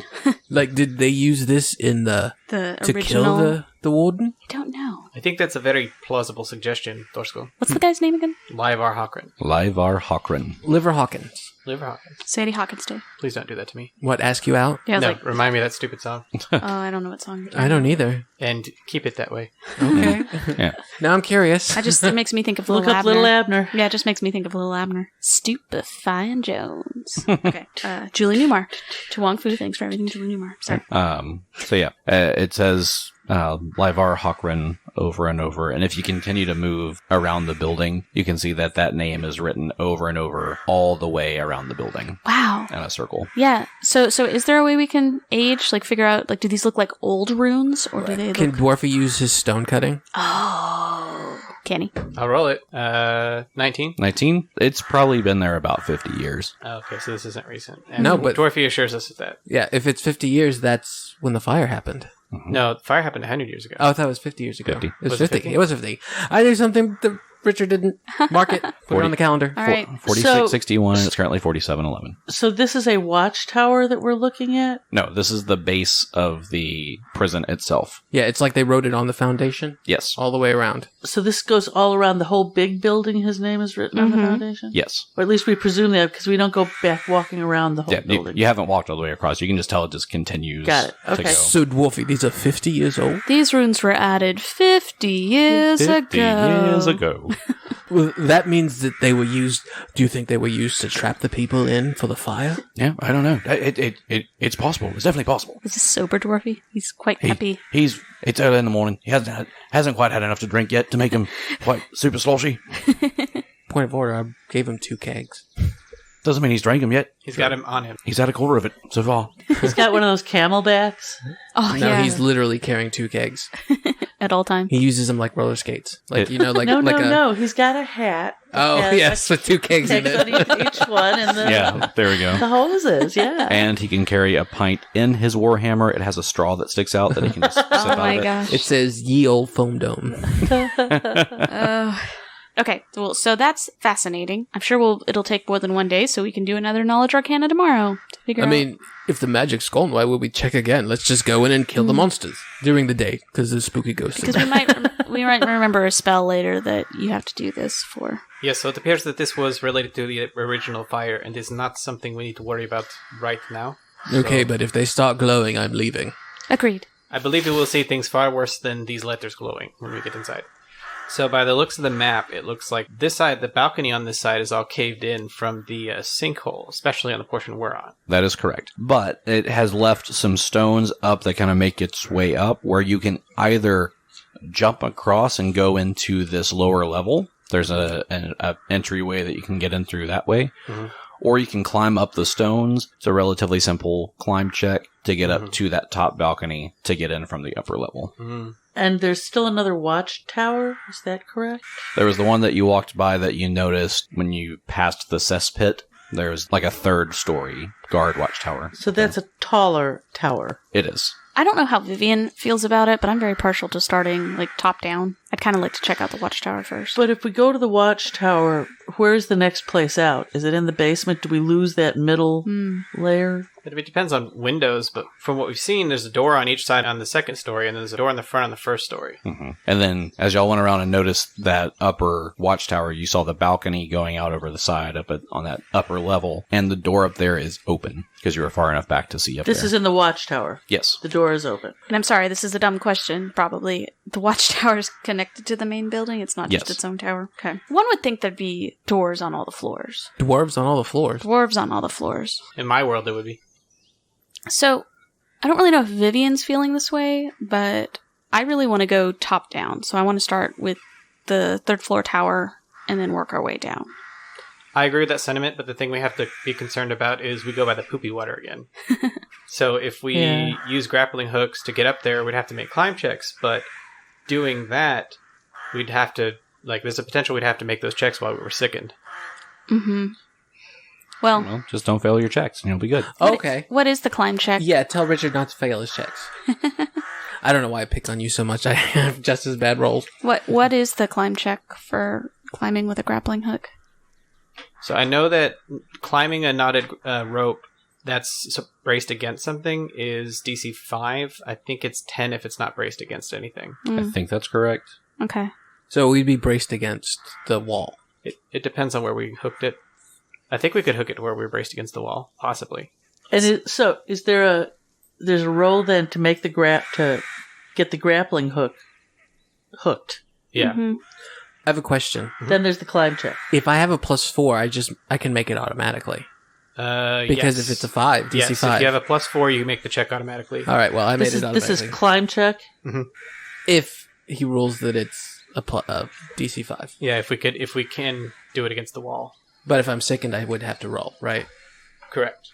Speaker 1: Like, did they use this in
Speaker 2: The
Speaker 1: to
Speaker 2: original...
Speaker 1: kill the warden?
Speaker 2: I don't know.
Speaker 3: I think that's a very plausible suggestion, Thorsko.
Speaker 2: What's the guy's name again?
Speaker 3: Lyvar Hockrin.
Speaker 4: Lyvar Hockrin.
Speaker 1: Liver Hawkins.
Speaker 3: Liver Hockrin.
Speaker 2: Sadie Hawkins Day.
Speaker 3: Please don't do that to me.
Speaker 1: What, ask you out?
Speaker 2: Yeah, I was
Speaker 3: No,
Speaker 2: like,
Speaker 3: remind me of that stupid song.
Speaker 2: oh, I don't know what song you're
Speaker 1: I don't either.
Speaker 3: And keep it that way.
Speaker 1: Okay.
Speaker 4: Yeah.
Speaker 1: Now I'm curious.
Speaker 2: It makes me think of
Speaker 5: Look
Speaker 2: Little
Speaker 5: up
Speaker 2: Abner.
Speaker 5: Little Abner.
Speaker 2: Yeah, it just makes me think of Little Abner. Stupefying Jones. Okay. Julie Newmar. To Wong Fu, thanks for everything, Julie Newmar. Sorry.
Speaker 4: So yeah, it says Lyvar Hawkrin over and over, and if you continue to move around the building, you can see that name is written over and over all the way around the building
Speaker 2: Wow.
Speaker 4: in a circle.
Speaker 2: Yeah. So is there a way we can age, like figure out, like, do these look like old runes, or do they
Speaker 1: Can
Speaker 2: look...
Speaker 1: Dwarfy use his stone cutting?
Speaker 2: Oh. Can he?
Speaker 3: I'll roll it. 19.
Speaker 4: 19? It's probably been there about 50 years.
Speaker 3: Okay, so this isn't recent. And
Speaker 1: No, but-
Speaker 3: Dwarfy assures us of that.
Speaker 1: Yeah, if it's 50 years, that's when the fire happened.
Speaker 3: No, fire happened 100 years ago.
Speaker 1: Oh, I thought it was 50 years ago.
Speaker 4: 50.
Speaker 1: It was
Speaker 3: Was it
Speaker 1: 50.
Speaker 3: 50?
Speaker 1: It was 50. I knew something that Richard didn't mark it. Put it
Speaker 4: 40.
Speaker 1: on the calendar.
Speaker 2: All right.
Speaker 4: 4661, and it's currently 4711.
Speaker 5: So this is a watchtower that we're looking at?
Speaker 4: No, this is the base of the prison itself.
Speaker 1: Yeah, it's like they wrote it on the foundation
Speaker 4: Yes.
Speaker 1: all the way around.
Speaker 5: So this goes all around the whole big building his name is written on the foundation?
Speaker 4: Yes.
Speaker 5: Or at least we presume that because we don't go back walking around the whole
Speaker 4: Yeah,
Speaker 5: building.
Speaker 4: you haven't walked all the way across. You can just tell it just continues
Speaker 5: Got it.
Speaker 4: to
Speaker 5: Okay.
Speaker 4: go.
Speaker 1: So, Dwarfy, these are 50 years old?
Speaker 2: These runes were added 50 years
Speaker 4: 50
Speaker 2: ago.
Speaker 4: years ago.
Speaker 1: Well, that means that they were used... Do you think they were used to trap the people in for the fire?
Speaker 4: Yeah, I don't know. It's possible. It's definitely possible.
Speaker 2: Is this sober, Dwarfy? He's quite happy.
Speaker 4: It's early in the morning. He hasn't quite had enough to drink yet to make him quite super sloshy.
Speaker 1: Point of order, I gave him 2 kegs.
Speaker 4: Doesn't mean he's drank them yet.
Speaker 3: He's got him on him.
Speaker 4: He's had a quarter of it so far.
Speaker 5: He's got one of those camelbacks.
Speaker 2: Oh,
Speaker 1: No,
Speaker 2: yeah.
Speaker 1: he's literally carrying 2 kegs.
Speaker 2: At all times.
Speaker 1: He uses them like roller skates. Like, you know, like...
Speaker 5: No,
Speaker 1: like
Speaker 5: no. He's got a hat.
Speaker 1: Oh,
Speaker 5: Has
Speaker 1: yes, with 2 kegs in
Speaker 5: kegs on
Speaker 1: it.
Speaker 5: each one and the,
Speaker 4: Yeah, there we go.
Speaker 5: the hoses, yeah.
Speaker 4: And he can carry a pint in his warhammer. It has a straw that sticks out that he can just sip
Speaker 2: Oh
Speaker 4: out
Speaker 2: my
Speaker 4: of it.
Speaker 2: gosh.
Speaker 1: It says, ye old foam dome.
Speaker 2: Okay, well, so that's fascinating. I'm sure it'll take more than one day, so we can do another Knowledge Arcana tomorrow to figure
Speaker 1: I
Speaker 2: out.
Speaker 1: mean, if the magic's gone, why would we check again? Let's just go in and kill the monsters during the day, because there's spooky ghosts.
Speaker 2: Because we might remember a spell later that you have to do this for.
Speaker 3: Yes, so it appears that this was related to the original fire and is not something we need to worry about right now.
Speaker 1: Okay,
Speaker 3: So
Speaker 1: but if they start glowing, I'm leaving.
Speaker 2: Agreed.
Speaker 3: I believe we will see things far worse than these letters glowing when we get inside. So by the looks of the map, it looks like this side, the balcony on this side is all caved in from the sinkhole, especially on the portion we're on.
Speaker 4: That is correct. But it has left some stones up that kind of make its way up where you can either jump across and go into this lower level. There's an entryway that you can get in through that way.
Speaker 3: Mhm.
Speaker 4: Or you can climb up the stones. It's a relatively simple climb check to get up to that top balcony to get in from the upper level.
Speaker 3: Mm.
Speaker 5: And there's still another watchtower, is that correct?
Speaker 4: There was the one that you walked by that you noticed when you passed the cesspit. There's like a 3rd story guard watchtower.
Speaker 5: So that's a taller tower.
Speaker 4: It is.
Speaker 2: I don't know how Vivian feels about it, but I'm very partial to starting like top down. I'd kind of like to check out the watchtower first.
Speaker 5: But if we go to the watchtower, where's the next place out? Is it in the basement? Do we lose that middle layer?
Speaker 3: It depends on windows, but from what we've seen, there's a door on each side on the 2nd story, and there's a door in the front on the 1st story.
Speaker 4: Mm-hmm. And then as y'all went around and noticed that upper watchtower, you saw the balcony going out over the side up on that upper level, and the door up there is open because you were far enough back to see up there.
Speaker 5: This is in the watchtower.
Speaker 4: Yes.
Speaker 5: The door is open.
Speaker 2: And I'm sorry, this is a dumb question, probably. The watchtower is connected to the main building? It's not just
Speaker 4: Yes.
Speaker 2: its own tower? Okay. One would think there'd be doors on all the floors.
Speaker 1: Dwarves on all the floors.
Speaker 2: Dwarves on all the floors.
Speaker 3: In my world, it would be.
Speaker 2: So, I don't really know if Vivian's feeling this way, but I really want to go top down. So I want to start with the 3rd floor tower and then work our way down.
Speaker 3: I agree with that sentiment, but the thing we have to be concerned about is we go by the poopy water again. So if we use grappling hooks to get up there, we'd have to make climb checks, but doing that, we'd have to, there's a potential we'd have to make those checks while we were sickened.
Speaker 2: Mm-hmm. Well,
Speaker 4: Well, just don't fail your checks and you'll be good.
Speaker 1: Okay.
Speaker 2: what is the climb check?
Speaker 1: Yeah, tell Richard not to fail his checks. I don't know why I pick on you so much. I have just as bad rolls.
Speaker 2: What is the climb check for climbing with a grappling hook?
Speaker 3: So I know that climbing a knotted rope that's braced against something is DC 5. I think it's 10 if it's not braced against anything.
Speaker 4: I think that's correct.
Speaker 2: Okay.
Speaker 1: So we'd be braced against the wall.
Speaker 3: It depends on where we hooked it. I think we could hook it to where we were braced against the wall, possibly.
Speaker 5: And so is there's a roll then to make the to get the grappling hook hooked.
Speaker 3: Yeah.
Speaker 2: Mhm.
Speaker 1: I have a question.
Speaker 5: Then there's the climb check.
Speaker 1: If I have a +4, I can make it automatically. Because if it's a 5, DC
Speaker 3: yes,
Speaker 1: 5.
Speaker 3: if you have a +4, you make the check automatically.
Speaker 1: All right, well, I made
Speaker 5: This
Speaker 1: it
Speaker 5: is
Speaker 1: automatically.
Speaker 5: climb check.
Speaker 1: If he rules that it's a DC 5.
Speaker 3: Yeah, if we can do it against the wall.
Speaker 1: But if I'm sickened, I would have to roll, right?
Speaker 3: Correct.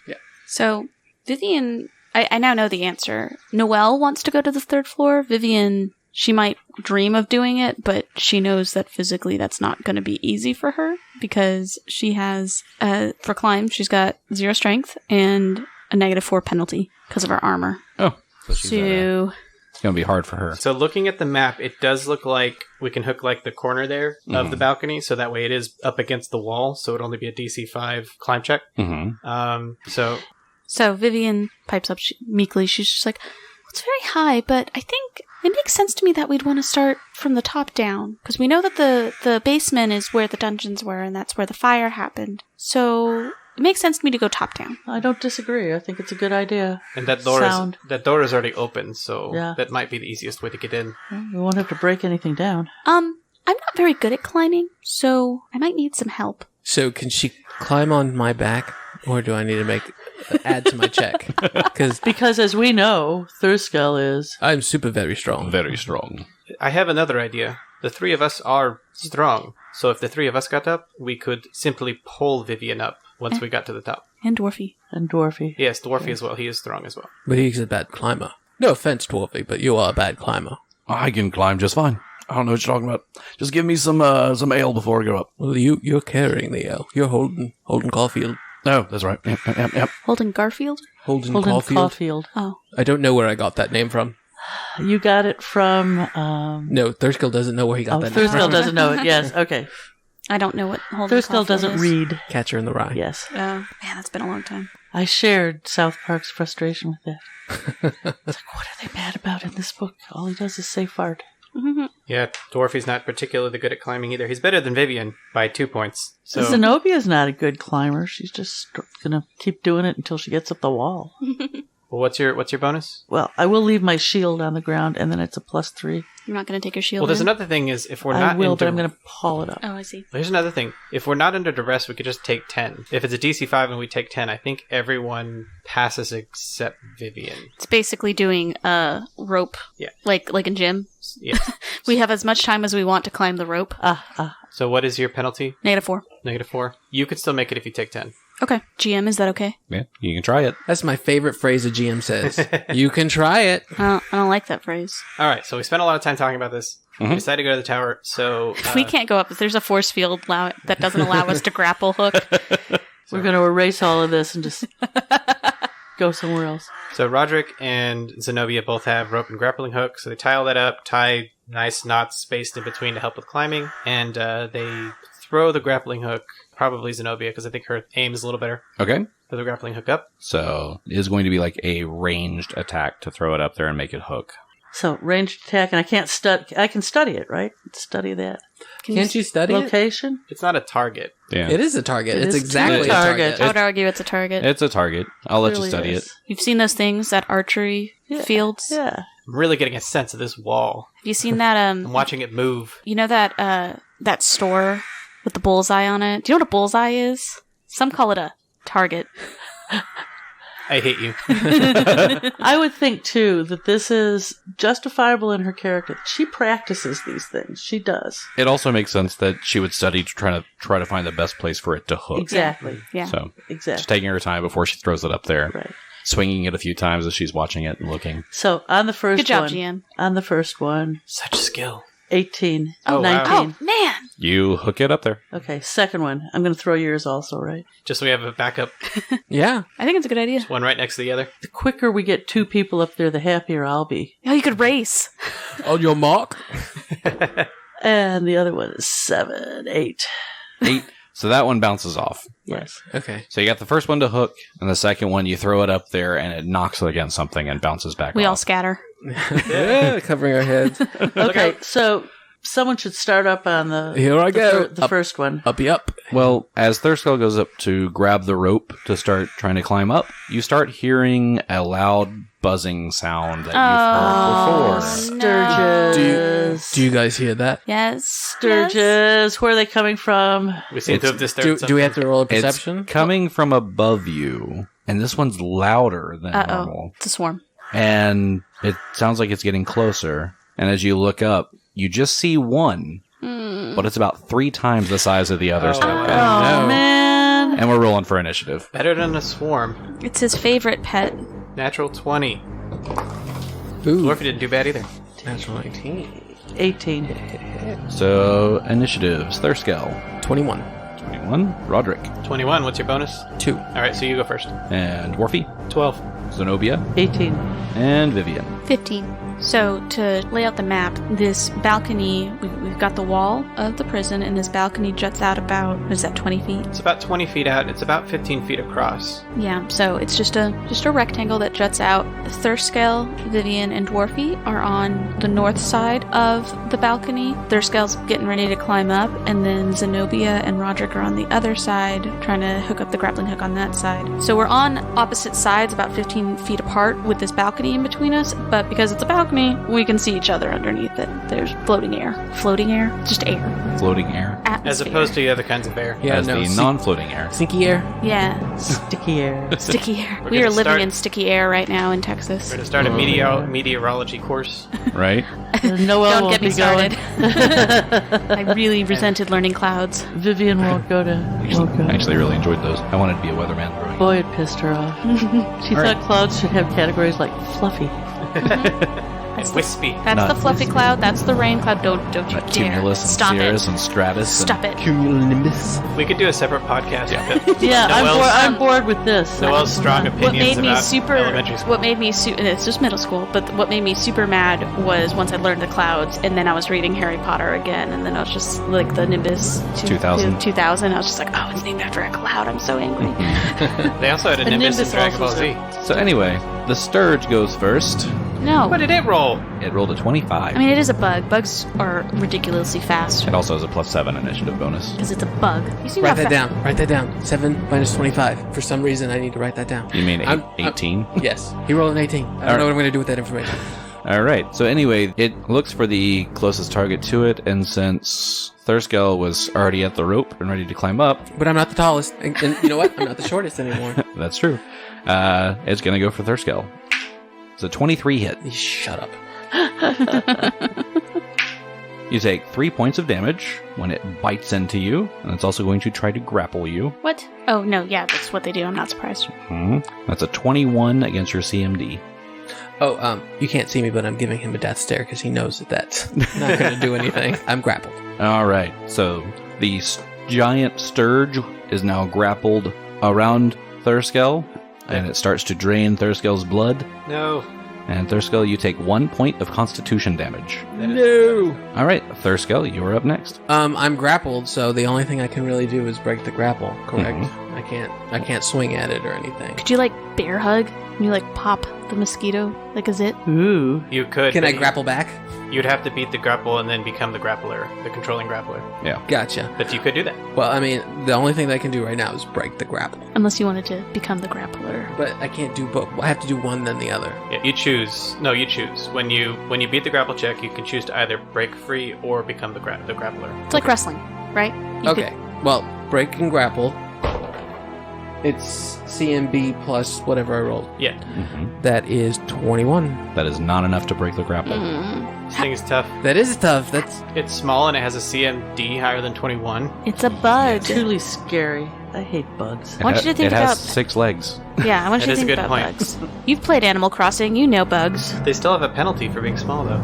Speaker 2: So, Vivian, I now know the answer. Noelle wants to go to the 3rd floor. Vivian, she might dream of doing it, but she knows that physically that's not going to be easy for her because she has, for climb, she's got 0 strength and a -4 penalty because of her armor.
Speaker 4: Oh, so she's it's going to be hard for her.
Speaker 3: So looking at the map, it does look like we can hook like the corner there of the balcony, so that way it is up against the wall, so it'd only be a DC 5 climb check.
Speaker 2: So Vivian pipes up meekly. She's just like, it's very high, but I think it makes sense to me that we'd want to start from the top down. Because we know that the basement is where the dungeons were, and that's where the fire happened. So it makes sense to me to go top down.
Speaker 5: I don't disagree. I think it's a good idea.
Speaker 3: And that door is already open, so that might be the easiest way to get in.
Speaker 5: We won't have to break anything down.
Speaker 2: I'm not very good at climbing, so I might need some help.
Speaker 1: So can she climb on my back, or do I need to add to my check?
Speaker 5: Because as we know, Thurskell is...
Speaker 1: I'm super very strong.
Speaker 4: Very strong.
Speaker 3: I have another idea. The 3 of us are strong, so if the 3 of us got up, we could simply pull Vivian up once we got to the top.
Speaker 2: And Dwarfy.
Speaker 5: And Dwarfy.
Speaker 3: Yes, Dwarfy as well. He is strong as well.
Speaker 1: But he's a bad climber. No offense, Dwarfy, but you are a bad climber.
Speaker 4: I can climb just fine. I don't know what you're talking about. Just give me some ale before I go up.
Speaker 1: Well, you're carrying the ale. You're Holden Caulfield.
Speaker 4: Oh, that's right. Yep.
Speaker 2: Holden Garfield?
Speaker 1: Holden
Speaker 5: Caulfield.
Speaker 1: Caulfield.
Speaker 2: Oh.
Speaker 1: I don't know where I got that name from.
Speaker 5: You got it from...
Speaker 1: No, Thurskell doesn't know where he got that name
Speaker 5: Thurskell
Speaker 1: from.
Speaker 5: doesn't know it, yes. Okay.
Speaker 2: I don't know what Holden
Speaker 5: Thurskell
Speaker 2: Caulfield
Speaker 5: doesn't
Speaker 2: is.
Speaker 5: read.
Speaker 1: Catcher in the Rye.
Speaker 5: Yes.
Speaker 2: Man, that's been a long time.
Speaker 5: I shared South Park's frustration with that. It's like, what are they mad about in this book? All he does is say fart.
Speaker 3: Yeah, Dwarfy's not particularly good at climbing either. He's better than Vivian by 2 points. So
Speaker 5: Zenobia's not a good climber. She's just gonna keep doing it until she gets up the wall.
Speaker 3: well, what's your bonus?
Speaker 5: Well, I will leave my shield on the ground, and then it's a +3.
Speaker 2: You're not going to take your shield
Speaker 3: Well, there's
Speaker 2: in?
Speaker 3: another thing is if we're
Speaker 5: I
Speaker 3: not
Speaker 5: will,
Speaker 3: in
Speaker 5: but I'm going to haul it up.
Speaker 2: Oh, I see.
Speaker 3: Here's another thing. If we're not under duress, we could just take 10. If it's a DC 5 and we take 10, I think everyone passes except Vivian.
Speaker 2: It's basically doing a rope.
Speaker 3: Yeah.
Speaker 2: Like in gym.
Speaker 3: Yeah.
Speaker 2: We have as much time as we want to climb the rope.
Speaker 3: So what is your penalty?
Speaker 2: -4.
Speaker 3: -4. You could still make it if you take 10.
Speaker 2: Okay. GM, is that okay?
Speaker 4: Yeah, you can try it.
Speaker 1: That's my favorite phrase a GM says. You can try it.
Speaker 2: I don't like that phrase.
Speaker 3: All right, so we spent a lot of time talking about this. We decided to go to the tower, so...
Speaker 2: We can't go up. If there's a force field that doesn't allow us to grapple hook.
Speaker 5: We're going to erase all of this and just go somewhere else.
Speaker 3: So Roderick and Zenobia both have rope and grappling hook, so they tie all that up, tie nice knots spaced in between to help with climbing, and they throw the grappling hook, probably Zenobia, because I think her aim is a little better.
Speaker 4: Okay.
Speaker 3: Throw the grappling hook up.
Speaker 4: So it is going to be like a ranged attack to throw it up there and make it hook.
Speaker 5: So, ranged attack, and I can study it, right? Study that.
Speaker 1: Can't you study it?
Speaker 5: Location?
Speaker 3: It's not a target.
Speaker 4: Yeah.
Speaker 1: It is a target.
Speaker 5: It
Speaker 1: It's
Speaker 5: is
Speaker 1: exactly a
Speaker 5: a
Speaker 1: target.
Speaker 5: target.
Speaker 2: I would argue it's a target.
Speaker 4: It's a target. I'll let you
Speaker 5: Really
Speaker 4: study
Speaker 5: is.
Speaker 4: it.
Speaker 2: You've seen those things at archery fields?
Speaker 5: Yeah.
Speaker 3: I'm really getting a sense of this wall.
Speaker 2: Have you seen that?
Speaker 3: I'm watching it move.
Speaker 2: You know that store with the bullseye on it? Do you know what a bullseye is? Some call it a target.
Speaker 3: I hate you.
Speaker 5: I would think, too, that this is justifiable in her character. She practices these things. She does.
Speaker 4: It also makes sense that she would study to try to find the best place for it to hook.
Speaker 5: Exactly.
Speaker 2: Yeah.
Speaker 4: So
Speaker 5: Exactly.
Speaker 4: just taking her time before she throws it up there.
Speaker 5: Right.
Speaker 4: Swinging it a few times as she's watching it and looking.
Speaker 5: So, on the first
Speaker 2: Good job,
Speaker 5: one.
Speaker 2: GM.
Speaker 5: On the first one,
Speaker 3: Such skill.
Speaker 5: 18.
Speaker 3: Oh, wow.
Speaker 5: 19.
Speaker 2: Oh, man!
Speaker 4: You hook it up there.
Speaker 5: Okay, second one. I'm going to throw yours also, right?
Speaker 3: Just so we have a backup.
Speaker 1: Yeah.
Speaker 2: I think it's a good idea.
Speaker 3: One right next to the other.
Speaker 5: The quicker we get 2 people up there, the happier I'll be.
Speaker 2: Oh, you could race.
Speaker 1: On your mark.
Speaker 5: And the other one is 7, 8.
Speaker 4: 8. So that one bounces off.
Speaker 5: Yes.
Speaker 1: Okay.
Speaker 4: So you got the first one to hook, and the second one you throw it up there, and it knocks it against something and bounces back
Speaker 2: We all
Speaker 4: off.
Speaker 2: scatter.
Speaker 1: Yeah, covering our heads.
Speaker 5: Okay, so someone should start up on the
Speaker 1: Here I go.
Speaker 5: the first one.
Speaker 1: Uppy up.
Speaker 4: Well, as Thurskell goes up to grab the rope to start trying to climb up, you start hearing a loud buzzing sound that you've heard before.
Speaker 5: Sturges.
Speaker 1: Do you guys hear that?
Speaker 2: Yes.
Speaker 5: Sturges. Where are they coming from?
Speaker 3: We seem to have disturbed
Speaker 1: Do we have to roll a
Speaker 4: It's
Speaker 1: perception?
Speaker 4: coming from above you, and this one's louder than normal.
Speaker 2: It's a swarm.
Speaker 4: And it sounds like it's getting closer. And as you look up, you just see one, but it's about 3 times the size of the others.
Speaker 3: Oh,
Speaker 4: have been.
Speaker 5: Oh, man.
Speaker 4: And we're rolling for initiative.
Speaker 3: Better than a swarm.
Speaker 2: It's his favorite pet.
Speaker 3: Natural 20.
Speaker 1: Ooh,
Speaker 3: Dwarfy didn't do bad either.
Speaker 1: natural 19.
Speaker 5: 18.
Speaker 4: So, initiatives. Thurskel.
Speaker 1: 21.
Speaker 4: 21. Roderick.
Speaker 3: 21. What's your bonus?
Speaker 1: 2.
Speaker 3: All right, so you go first.
Speaker 4: And Dwarfy.
Speaker 3: 12.
Speaker 4: Zenobia.
Speaker 5: 18.
Speaker 4: And Vivian.
Speaker 2: 15. So, to lay out the map, this balcony, we've got the wall of the prison, and this balcony juts out about, what is that, 20 feet?
Speaker 3: It's about 20 feet out. It's about 15 feet across.
Speaker 2: Yeah, so it's just a rectangle that juts out. Thurscale, Vivian, and Dwarfy are on the north side of the balcony. Thurscale's getting ready to climb up, and then Zenobia and Roderick are on the other side, trying to hook up the grappling hook on that side. So we're on opposite sides, about 15 feet apart, with this balcony in between us, but because it's a balcony, we can see each other underneath it. There's floating air. Floating air? Just air.
Speaker 4: Floating air.
Speaker 2: Atmosphere.
Speaker 3: As opposed to the other kinds of air.
Speaker 1: Yeah,
Speaker 4: As
Speaker 1: no.
Speaker 4: the non-floating air.
Speaker 1: Stinky air?
Speaker 2: Yeah.
Speaker 5: Sticky air.
Speaker 2: Sticky air.
Speaker 3: We're
Speaker 2: We are
Speaker 3: gonna
Speaker 2: living
Speaker 3: start-
Speaker 2: in sticky air right now in Texas.
Speaker 3: We're going to start a meteorology course.
Speaker 4: Right?
Speaker 5: Noel
Speaker 2: Don't
Speaker 5: won't
Speaker 2: get me
Speaker 5: be
Speaker 2: started.
Speaker 5: going.
Speaker 2: I really resented learning clouds.
Speaker 5: Vivian won't go to.
Speaker 4: I actually really enjoyed those. I wanted to be a weatherman growing up.
Speaker 5: Boy, it pissed her off. She thought clouds should have categories like fluffy.
Speaker 3: And wispy.
Speaker 2: That's
Speaker 4: Not
Speaker 2: the fluffy cloud. That's the rain cloud. Don't you dare.
Speaker 4: Cumulus and
Speaker 2: Stop
Speaker 4: cirrus
Speaker 2: it.
Speaker 4: and stratus.
Speaker 2: Stop it.
Speaker 1: Cumulonimbus.
Speaker 3: We could do a separate podcast.
Speaker 5: Yeah,
Speaker 3: Noel's-
Speaker 5: I'm bored with this.
Speaker 3: Noel's strong
Speaker 2: What
Speaker 3: opinions
Speaker 2: made me
Speaker 3: about
Speaker 2: super?
Speaker 3: elementary school.
Speaker 2: What made me and it's just middle school. But what made me super mad was once I learned the clouds, and then I was reading Harry Potter again, and then I was just like the Nimbus
Speaker 4: 2000.
Speaker 2: 2000. I was just like, oh, it's named after a cloud. I'm so angry.
Speaker 3: They also had a
Speaker 5: The
Speaker 3: Nimbus in
Speaker 5: Nimbus
Speaker 3: Dragon Ball
Speaker 5: also
Speaker 3: Z.
Speaker 4: So anyway, the Sturge goes first.
Speaker 2: No,
Speaker 3: What did it roll?
Speaker 4: It rolled a 25.
Speaker 2: I mean it is a bug. Bugs are ridiculously fast
Speaker 4: It also has a +7 initiative bonus.
Speaker 2: because it's a bug. You see
Speaker 1: Write
Speaker 2: how
Speaker 1: that
Speaker 2: fa-
Speaker 1: down. Write that down. 7 minus 25. For some reason, I need to write that down.
Speaker 4: You mean
Speaker 1: I'm-
Speaker 4: 18?
Speaker 1: Yes. He rolled an 18. I don't know what I'm going to do with that information.
Speaker 4: All right. So anyway, it looks for the closest target to it, and since Thurskel was already at the rope and ready to climb up,
Speaker 1: But I'm not the tallest. And you know what? I'm not the shortest anymore.
Speaker 4: that's true. It's going to go for Thurskel. It's a 23 hit.
Speaker 1: Shut up.
Speaker 4: You take 3 points of damage when it bites into you, and it's also going to try to grapple you.
Speaker 2: What? Oh no, yeah, that's what they do. I'm not surprised.
Speaker 4: That's a 21 against your CMD.
Speaker 1: Oh, you can't see me, but I'm giving him a death stare because he knows that that's not going to do anything. I'm grappled.
Speaker 4: All right. So the giant Sturge is now grappled around Thurskel, and it starts to drain Thurskel's blood.
Speaker 3: No.
Speaker 4: And Thurskel, you take 1 point of Constitution damage.
Speaker 1: No.
Speaker 4: All right, Thurskel, you're up next.
Speaker 1: I'm grappled, so the only thing I can really do is break the grapple. Correct. I can't swing at it or anything.
Speaker 2: Could you like bear hug? Can you like pop the mosquito like a zit?
Speaker 5: Ooh.
Speaker 3: You could.
Speaker 1: Can
Speaker 3: but
Speaker 1: I grapple back?
Speaker 3: You'd have to beat the grapple and then become the grappler, the controlling grappler.
Speaker 1: Gotcha.
Speaker 3: But you could do that.
Speaker 1: Well, I mean, the only thing that I can do right now is break the grapple.
Speaker 2: Unless you wanted to become the grappler.
Speaker 1: But I can't do both. I have to do one then the other.
Speaker 3: Yeah, you choose. No, you choose. When you beat the grapple check, you can choose to either break free or become the grappler.
Speaker 2: It's like wrestling, right? You
Speaker 1: Okay. Well, break and grapple. It's CMB plus whatever I rolled.
Speaker 3: Yeah,
Speaker 1: That is 21.
Speaker 4: That is not enough to break the grapple.
Speaker 3: this thing is tough.
Speaker 1: That is tough. That's
Speaker 3: It's small and it has a CMD higher than 21.
Speaker 2: It's a bug.
Speaker 5: Truly scary. I hate bugs.
Speaker 2: I want you to think
Speaker 4: it has
Speaker 2: about-
Speaker 4: 6 legs.
Speaker 2: Yeah, I want you
Speaker 3: That
Speaker 2: to
Speaker 3: is a
Speaker 2: think
Speaker 3: good
Speaker 2: about
Speaker 3: point.
Speaker 2: bugs. You've played Animal Crossing. You know bugs.
Speaker 3: They still have a penalty for being small, though.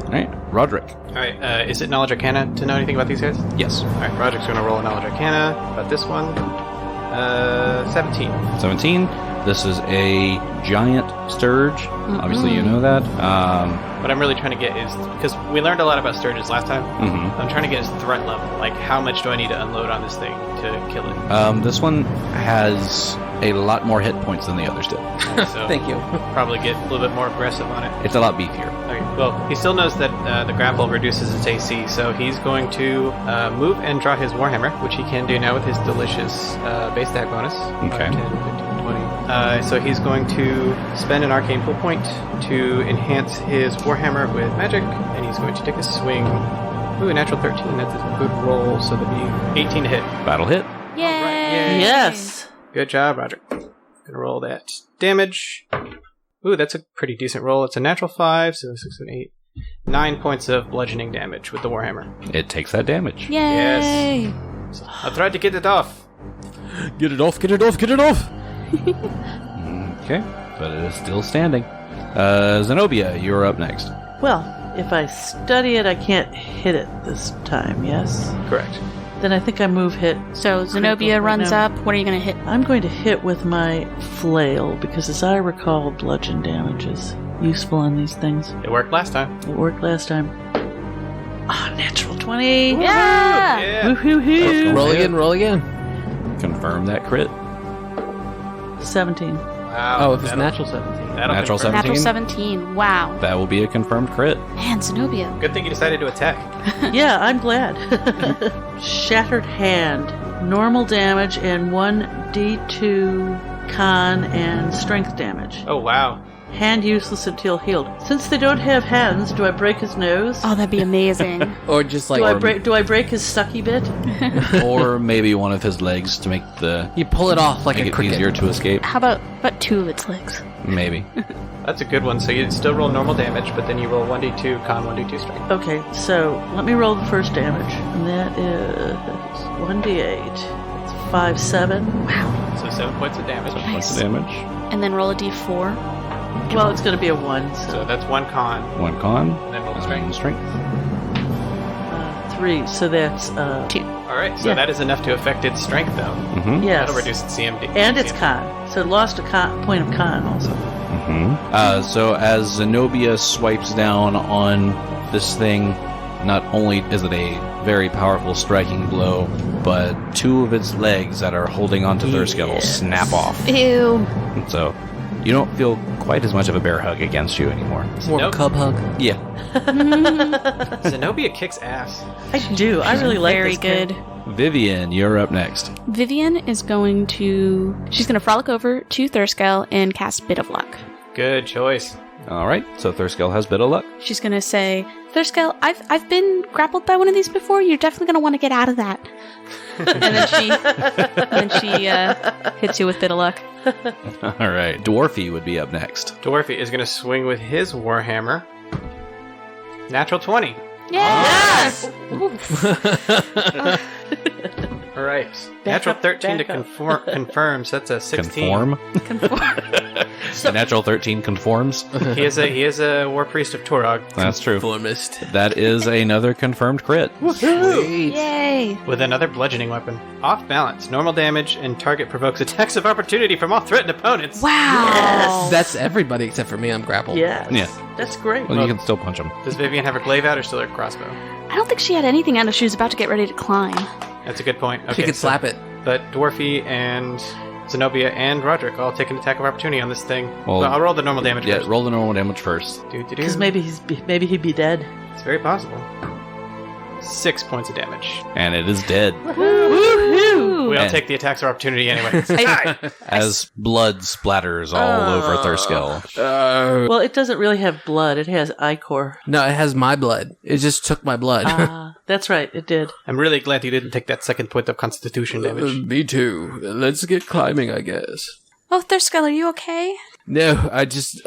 Speaker 4: All right, Roderick.
Speaker 3: All right, is it Knowledge Arcana to know anything about these guys?
Speaker 4: Yes.
Speaker 3: All right, Roderick's going to roll a Knowledge Arcana about this one. 17.
Speaker 4: 17. This is a giant Sturge. Obviously, you know that.
Speaker 3: What I'm really trying to get is, because we learned a lot about Sturges last time,
Speaker 4: Mhm.
Speaker 3: I'm trying to get his threat level. Like, how much do I need to unload on this thing to kill it?
Speaker 4: This one has a lot more hit points than the others did.
Speaker 3: So
Speaker 1: thank you.
Speaker 3: probably get a little bit more aggressive on it.
Speaker 4: It's a lot beefier.
Speaker 3: Okay, well, he still knows that the grapple reduces its AC, so he's going to move and draw his Warhammer, which he can do now with his delicious base attack bonus.
Speaker 4: Okay.
Speaker 3: 5, 10, 15, 20. So he's going to spend an arcane pull point to enhance his Warhammer with magic, and he's going to take a swing. Ooh, a natural 13. That's a good roll, so that'll be 18 to hit.
Speaker 4: Battle hit.
Speaker 2: Yay!
Speaker 3: Yay.
Speaker 5: Yes.
Speaker 3: Good job, Roger. Gonna roll that damage. Ooh, that's a pretty decent roll. It's a natural 5, so 6 and 8. 9 points of bludgeoning damage with the Warhammer.
Speaker 4: It takes that damage.
Speaker 2: Yay!
Speaker 3: So I'll try to get it off.
Speaker 1: Get it off, get it off, get it off!
Speaker 4: Okay, but it is still standing. Zenobia, you're up next.
Speaker 5: Well, if I study it, I can't hit it this time, yes?
Speaker 3: Correct.
Speaker 5: Then I think I move hit.
Speaker 2: So Zenobia
Speaker 5: Critical right
Speaker 2: runs
Speaker 5: now.
Speaker 2: up. What are you going to hit?
Speaker 5: I'm going to hit with my flail, because as I recall, bludgeon damage is useful on these things.
Speaker 3: It worked last time.
Speaker 5: It worked last time. Natural 20!
Speaker 2: Yeah!
Speaker 3: Yeah.
Speaker 5: Woo-hoo-hoo!
Speaker 1: Roll again.
Speaker 4: Confirm that crit.
Speaker 5: 17.
Speaker 3: Wow.
Speaker 1: Oh, if it's
Speaker 3: that'll-
Speaker 1: natural 17.
Speaker 3: that'll
Speaker 4: Natural
Speaker 3: confirm.
Speaker 4: 17?
Speaker 2: Natural 17. Wow.
Speaker 4: That will be a confirmed crit.
Speaker 2: Man, Zenobia.
Speaker 3: Good thing you decided to attack.
Speaker 5: Yeah, I'm glad. Shattered hand. Normal damage and 1d2 con and strength damage.
Speaker 3: Oh, wow.
Speaker 5: Hand useless until healed. Since they don't have hands, do I break his nose?
Speaker 2: Oh, that'd be amazing.
Speaker 1: Or just like
Speaker 5: Do I break his sucky bit?
Speaker 4: Or maybe one of his legs to make
Speaker 1: you pull it off like
Speaker 4: make
Speaker 1: a
Speaker 4: it
Speaker 1: cricket.
Speaker 4: easier to escape.
Speaker 2: How about 2 of its legs?
Speaker 4: Maybe.
Speaker 3: That's a good one. So you still roll normal damage, but then you roll 1d2 con, 1d2 strength.
Speaker 5: Okay, so let me roll the first damage. And that is 1d8. It's 5, 7.
Speaker 2: Wow.
Speaker 3: So 7 points of damage.
Speaker 4: What's the damage?
Speaker 2: And then roll a d4.
Speaker 5: Well, it's going to be a 1,
Speaker 3: So
Speaker 5: so
Speaker 3: that's 1 con,
Speaker 4: One con.
Speaker 3: and then roll
Speaker 4: And
Speaker 3: strength.
Speaker 4: strength.
Speaker 5: 3. So that's
Speaker 2: 2.
Speaker 3: Alright, so
Speaker 5: Yeah.
Speaker 3: that is enough to affect its strength, though.
Speaker 4: Mm-hmm.
Speaker 5: yes.
Speaker 3: That'll reduce its CMD.
Speaker 5: And it's
Speaker 3: CMD.
Speaker 5: con. So it lost a point of con also.
Speaker 4: Mm-hmm. So as Zenobia swipes down on this thing, not only is it a very powerful striking blow, but 2 of its legs that are holding onto Thurskill
Speaker 5: Yes.
Speaker 4: snap off.
Speaker 2: Ew.
Speaker 4: So you don't feel quite as much of a bear hug against you anymore.
Speaker 1: More of a
Speaker 3: Nope.
Speaker 1: cub hug.
Speaker 4: Yeah.
Speaker 3: Zenobia kicks ass.
Speaker 5: I do. I really like
Speaker 2: Very
Speaker 5: this
Speaker 2: good.
Speaker 5: character.
Speaker 4: Vivian, you're up next.
Speaker 2: Vivian is going to... She's going to frolic over to Thurskill and cast Bit of Luck.
Speaker 3: Good choice.
Speaker 4: All right, so Thurskill has bit of luck.
Speaker 2: She's going to say, Thurskill, I've been grappled by one of these before. You're definitely going to want to get out of that. and then she hits you with Bit of Luck.
Speaker 4: All right, Dwarfy would be up next.
Speaker 3: Dwarfy is going to swing with his Warhammer. Natural 20.
Speaker 2: Yes!
Speaker 3: Alright.
Speaker 5: Back
Speaker 3: Natural
Speaker 5: up,
Speaker 3: 13 to
Speaker 5: back up.
Speaker 3: confirm, so that's a 16.
Speaker 4: Conform. The natural 13 conforms.
Speaker 3: He is a War Priest of Torog.
Speaker 4: That's true.
Speaker 1: Conformist.
Speaker 4: That is another confirmed crit.
Speaker 2: Yay!
Speaker 3: With another bludgeoning weapon. Off balance. Normal damage, and target provokes attacks of opportunity from all threatened opponents.
Speaker 2: Wow!
Speaker 1: That's everybody except for me. I'm grappled.
Speaker 5: Yes.
Speaker 4: Yeah.
Speaker 5: That's great.
Speaker 4: Well, you can still punch him.
Speaker 3: Does Vivian have her glaive out or still her crossbow?
Speaker 2: I don't think she had anything out. She was about to get ready to climb.
Speaker 3: That's a good point. Okay,
Speaker 1: She could
Speaker 3: so-
Speaker 1: slap it.
Speaker 3: But Dwarfy and Zenobia and Roderick all take an attack of opportunity on this thing.
Speaker 4: Well,
Speaker 3: Well, I'll roll the normal damage
Speaker 4: Yeah,
Speaker 3: first.
Speaker 4: roll the normal damage first.
Speaker 5: Because maybe he'd be dead.
Speaker 3: It's very possible. 6 points of damage.
Speaker 4: And it is dead.
Speaker 2: Woohoo!
Speaker 3: We all
Speaker 4: And-
Speaker 3: take the attacks of opportunity anyway.
Speaker 4: As blood splatters all over Thurskill.
Speaker 5: Well, it doesn't really have blood. It has ichor.
Speaker 1: No, it has my blood. It just took my blood.
Speaker 5: That's right. It did.
Speaker 3: I'm really glad you didn't take that 2nd point of constitution damage.
Speaker 1: Me too. Let's get climbing, I guess.
Speaker 2: Oh, Thurskill, are you okay?
Speaker 1: No, I just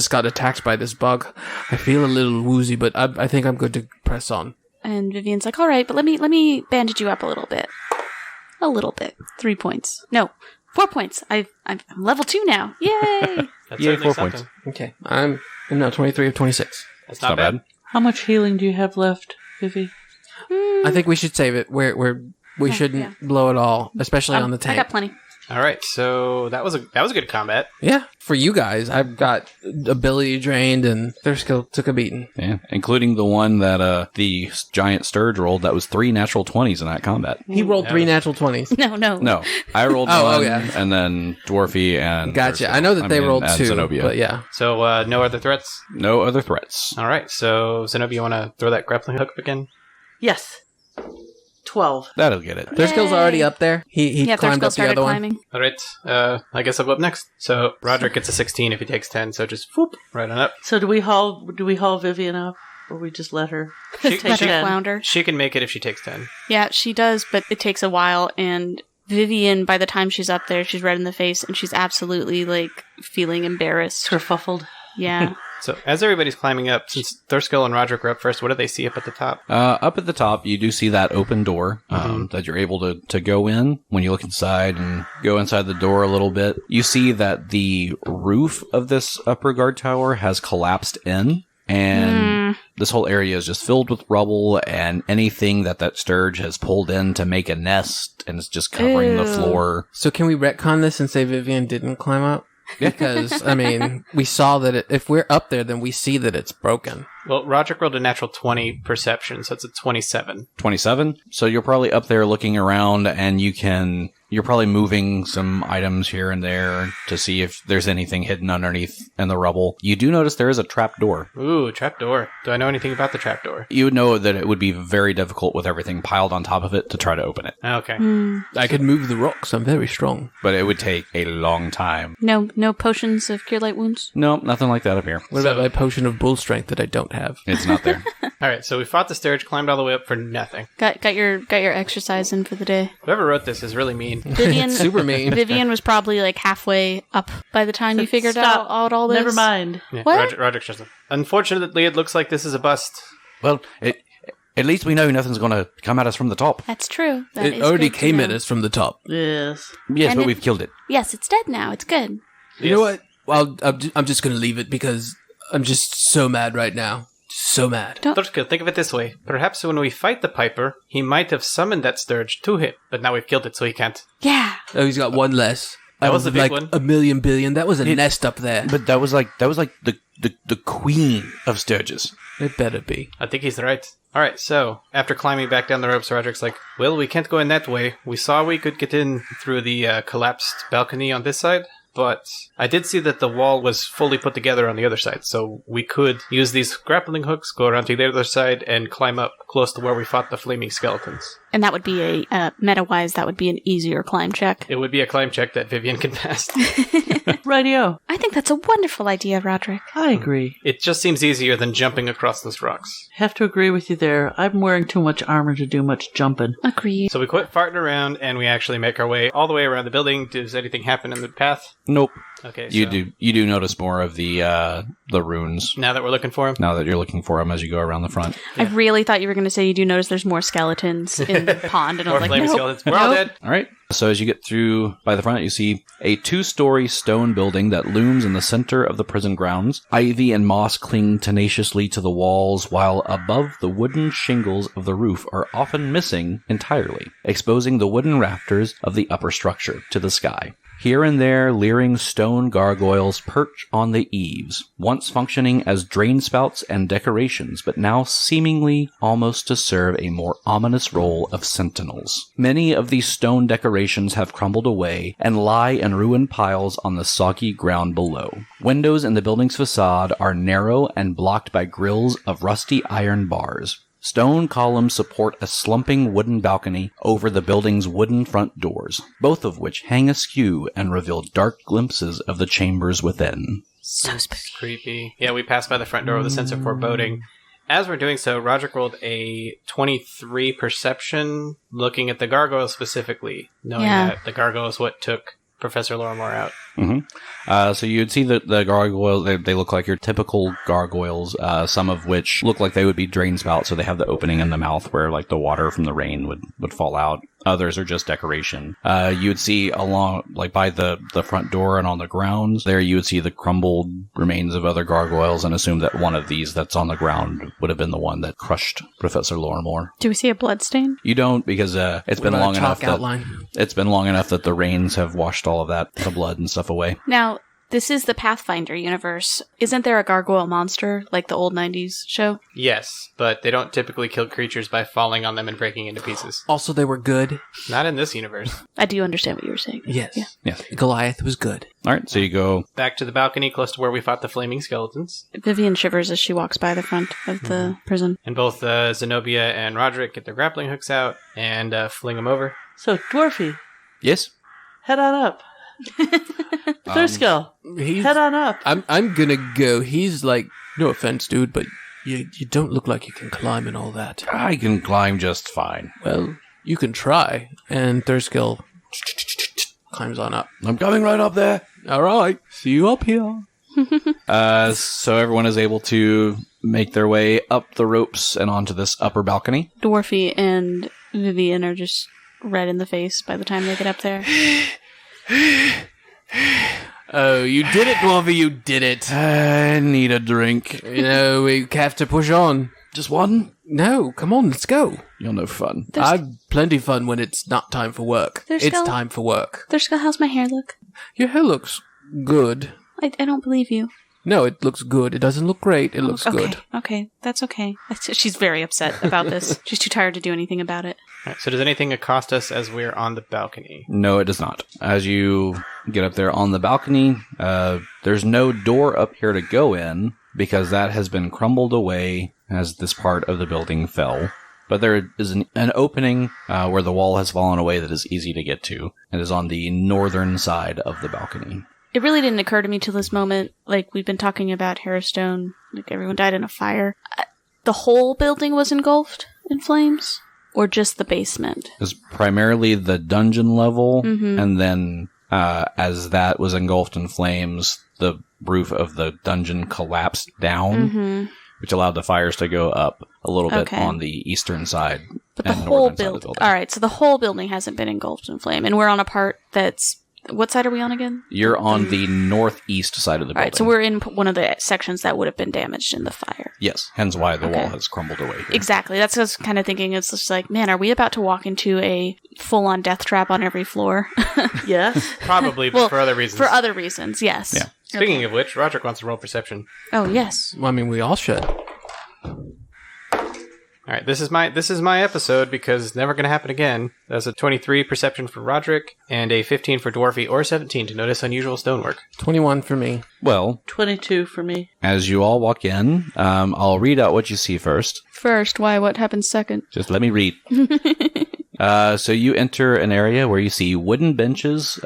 Speaker 1: got attacked by this bug. I feel a little woozy, but I think I'm good to press on.
Speaker 2: And Vivian's like, all right, but let me bandage you up a little bit. A little bit. 3 points. No, 4 points. I'm level 2 now. Yay!
Speaker 3: That's
Speaker 4: Yay,
Speaker 3: certainly
Speaker 4: 4
Speaker 3: something.
Speaker 4: points.
Speaker 1: Okay, I'm now 23 of 26.
Speaker 3: That's
Speaker 4: It's not bad.
Speaker 5: How much healing do you have left, Vivi?
Speaker 1: I think we should save it. We shouldn't blow it all, especially on the
Speaker 2: I
Speaker 1: tank.
Speaker 2: got plenty.
Speaker 3: All right, so that was a good combat.
Speaker 1: Yeah, for you guys, I've got ability drained, and Thurskill took a beating.
Speaker 4: Yeah, including the one that the giant Sturge rolled. That was 3 natural 20s in that combat.
Speaker 1: He rolled 3 natural 20s.
Speaker 2: No.
Speaker 4: No, I rolled
Speaker 1: Oh,
Speaker 4: one,
Speaker 1: yeah.
Speaker 4: and then Dwarfy and
Speaker 1: Gotcha.
Speaker 4: Thurskill.
Speaker 1: I know that they rolled
Speaker 4: and
Speaker 1: 2,
Speaker 4: Zenobia.
Speaker 1: but yeah.
Speaker 3: So no other threats.
Speaker 4: No other threats.
Speaker 3: All right, so Zenobia, you want to throw that grappling hook up again?
Speaker 5: Yes. 12.
Speaker 4: That'll get it.
Speaker 1: Thurskill's already up there. He climbed
Speaker 2: Thurskill
Speaker 1: up the
Speaker 2: started
Speaker 1: other one.
Speaker 2: climbing.
Speaker 3: All right. I guess I'll go up next. So Roderick gets a 16 if he takes 10. So just whoop right on up.
Speaker 5: So do we haul Vivian up, or we just let her
Speaker 3: She-
Speaker 5: take
Speaker 2: Let her
Speaker 5: 10?
Speaker 2: flounder.
Speaker 3: She can make it if she takes 10.
Speaker 2: Yeah, she does, but it takes a while, and Vivian, by the time she's up there, she's red in the face, and she's absolutely, feeling embarrassed.
Speaker 5: Kerfuffled.
Speaker 2: Yeah.
Speaker 3: So as everybody's climbing up, since Thurskill and Roderick are up first, what do they see up at the top?
Speaker 4: Up at the top, you do see that open door that you're able to go in. When you look inside and go inside the door a little bit, you see that the roof of this upper guard tower has collapsed in. And this whole area is just filled with rubble and anything that Sturge has pulled in to make a nest, and it's just covering the floor.
Speaker 1: So can we retcon this and say Vivian didn't climb up? Because, we saw that if we're up there, then we see that it's broken.
Speaker 3: Well, Roderick rolled a natural 20 perception, so it's a 27.
Speaker 4: 27. So you're probably up there looking around, and you're probably moving some items here and there to see if there's anything hidden underneath in the rubble. You do notice there is a trap door.
Speaker 3: Ooh, trapdoor. Do I know anything about the trapdoor?
Speaker 4: You would know that it would be very difficult with everything piled on top of it to try to open it.
Speaker 3: Okay.
Speaker 1: I could move the rocks. I'm very strong.
Speaker 4: But it would take a long time.
Speaker 2: No potions of cure light wounds?
Speaker 4: No, nothing like that up here.
Speaker 1: What about my potion of bull strength that I don't have?
Speaker 4: It's not there.
Speaker 3: All right, so we fought the Sturge, climbed all the way up for nothing.
Speaker 2: Got your exercise in for the day.
Speaker 3: Whoever wrote this is really mean.
Speaker 2: Vivian,
Speaker 1: Super mean.
Speaker 2: Vivian was probably halfway up by the time you figured
Speaker 5: Stop.
Speaker 2: out all this.
Speaker 5: Never mind.
Speaker 3: Yeah,
Speaker 2: What?
Speaker 3: Roderick just. Unfortunately, it looks like this is a bust.
Speaker 4: Well, at least we know nothing's going to come at us from the top.
Speaker 2: That's true. That
Speaker 1: It
Speaker 2: is
Speaker 1: already
Speaker 2: good to
Speaker 1: came
Speaker 2: know.
Speaker 1: at us from the top.
Speaker 5: Yes.
Speaker 4: Yes,
Speaker 2: And
Speaker 4: but we've killed it.
Speaker 2: Yes, it's dead now. It's good.
Speaker 1: You know what? Well, I'm just going to leave it because I'm just so mad right now. So mad.
Speaker 3: Thurskill, think of it this way. Perhaps when we fight the Piper, he might have summoned that Sturge to him, but now we've killed it, so he can't.
Speaker 2: Yeah.
Speaker 1: Oh, he's got one less.
Speaker 3: That was the big one.
Speaker 1: A million billion. That was a nest up there.
Speaker 4: But that was like the queen of Sturges.
Speaker 1: It better be.
Speaker 3: I think he's right. All right, so after climbing back down the ropes, Roderick's like, well, we can't go in that way. We saw we could get in through the collapsed balcony on this side, but I did see that the wall was fully put together on the other side, so we could use these grappling hooks, go around to the other side, and climb up close to where we fought the flaming skeletons.
Speaker 2: And that would be meta-wise, that would be an easier climb check.
Speaker 3: It would be a climb check that Vivian can pass.
Speaker 5: Radio.
Speaker 2: I think that's a wonderful idea, Roderick.
Speaker 5: I agree.
Speaker 3: It just seems easier than jumping across those rocks.
Speaker 5: Have to agree with you there. I'm wearing too much armor to do much jumping.
Speaker 2: Agreed.
Speaker 3: So we quit farting around, and we actually make our way all the way around the building. Does anything happen in the path?
Speaker 4: Nope.
Speaker 3: Okay,
Speaker 4: You
Speaker 3: so
Speaker 4: do notice more of the runes
Speaker 3: now that we're looking for him.
Speaker 4: now that you're looking for them as you go around the front.
Speaker 2: I really thought you were going to say you do notice there's more skeletons in the pond, and I
Speaker 3: More
Speaker 2: was like,
Speaker 3: flaming
Speaker 2: no.
Speaker 3: skeletons. We're all dead.
Speaker 4: All right. So as you get through by the front, you see a 2-story stone building that looms in the center of the prison grounds. Ivy and moss cling tenaciously to the walls, while above the wooden shingles of the roof are often missing entirely, exposing the wooden rafters of the upper structure to the sky. Here and there, leering stone gargoyles perch on the eaves, once functioning as drain spouts and decorations, but now seemingly almost to serve a more ominous role of sentinels. Many of these stone decorations have crumbled away and lie in ruined piles on the soggy ground below. Windows in the building's facade are narrow and blocked by grills of rusty iron bars. Stone columns support a slumping wooden balcony over the building's wooden front doors, both of which hang askew and reveal dark glimpses of the chambers within.
Speaker 2: So spooky.
Speaker 3: Creepy. Yeah, we passed by the front door with a sense of foreboding. As we're doing so, Roderick rolled a 23 perception, looking at the gargoyles specifically, knowing that the gargoyle is what took Professor Lorimore out.
Speaker 4: So you'd see that the gargoyles, they look like your typical gargoyles, some of which look like they would be drain spouts, so they have the opening in the mouth where like the water from the rain would fall out. Others are just decoration. You would see along, like by the front door and on the grounds, there you would see the crumbled remains of other gargoyles and assume that one of these that's on the ground would have been the one that crushed Professor Lorimore.
Speaker 2: Do we see a bloodstain?
Speaker 4: You don't, because it's been long enough
Speaker 1: outline.
Speaker 4: it's been long enough that the rains have washed all of that, the blood and stuff away.
Speaker 2: Now, This is the Pathfinder universe. Isn't there a gargoyle monster, like the old 90s show?
Speaker 3: Yes, but they don't typically kill creatures by falling on them and breaking into pieces.
Speaker 1: Also, they were good.
Speaker 3: Not in this universe.
Speaker 2: I do understand what you were saying.
Speaker 1: Yes.
Speaker 2: Yeah.
Speaker 4: Yes.
Speaker 1: Goliath was good.
Speaker 4: All right, so you go.
Speaker 3: Back to the balcony close to where we fought the flaming skeletons.
Speaker 2: Vivian shivers as she walks by the front of the prison.
Speaker 3: And both Zenobia and Roderick get their grappling hooks out and fling them over.
Speaker 5: So, Dwarfy,
Speaker 4: Yes.
Speaker 5: head on up. Thurskill, head on up.
Speaker 1: I'm gonna go. He's like, no offense, dude, but you don't look like you can climb and all that.
Speaker 4: I can climb just fine.
Speaker 1: Well, you can try. And Thurskill climbs on up.
Speaker 4: I'm coming right up there.
Speaker 1: All right, see you up here.
Speaker 4: So everyone is able to make their way up the ropes and onto this upper balcony.
Speaker 2: Dwarfy and Vivian are just red in the face by the time they get up there.
Speaker 1: Oh, you did it, Dwarfy, you did it.
Speaker 4: I need a drink.
Speaker 1: You know, we have to push on.
Speaker 4: Just one?
Speaker 1: No, come on, let's go.
Speaker 4: You're no fun.
Speaker 1: I've plenty fun when it's not time for work. It's time for work.
Speaker 2: Thurskill, how's my hair look?
Speaker 1: Your hair looks good.
Speaker 2: I don't believe you.
Speaker 1: No, it looks good. It doesn't look great. It looks
Speaker 2: okay,
Speaker 1: good.
Speaker 2: Okay, that's okay. She's very upset about this. She's too tired to do anything about it.
Speaker 3: All right, so does anything accost us as we're on the balcony?
Speaker 4: No, it does not. As you get up there on the balcony, there's no door up here to go in because that has been crumbled away as this part of the building fell. But there is an opening where the wall has fallen away that is easy to get to. It is on the northern side of the balcony.
Speaker 2: It really didn't occur to me till this moment, like we've been talking about Harrowstone, like everyone died in a fire. The whole building was engulfed in flames? Or just the basement?
Speaker 4: It was primarily the dungeon level, and then as that was engulfed in flames, the roof of the dungeon collapsed down, which allowed the fires to go up a little bit on the eastern side.
Speaker 2: But the whole building. Alright, so the whole building hasn't been engulfed in flame, and we're on a part that's... What side are we on again?
Speaker 4: You're on the northeast side of the building.
Speaker 2: Alright, so we're in one of the sections that would have been damaged in the fire.
Speaker 4: Yes, hence why the wall has crumbled away here.
Speaker 2: Exactly. That's what I was kind of thinking. It's just like, man, are we about to walk into a full-on death trap on every floor?
Speaker 5: Yes.
Speaker 3: Probably, but for other reasons.
Speaker 2: For other reasons, yes.
Speaker 4: Yeah.
Speaker 3: Speaking of which, Roderick wants to roll perception.
Speaker 2: Oh, yes.
Speaker 1: Well, I mean, we all should.
Speaker 3: All right, this is my episode because it's never going to happen again. That's a 23 perception for Roderick and a 15 for Dwarfy, or 17 to notice unusual stonework.
Speaker 1: 21 for me.
Speaker 4: Well,
Speaker 5: 22 for me.
Speaker 4: as you all walk in, I'll read out what you see first.
Speaker 2: First, why? What happens second?
Speaker 4: Just let me read. So you enter an area where you see wooden benches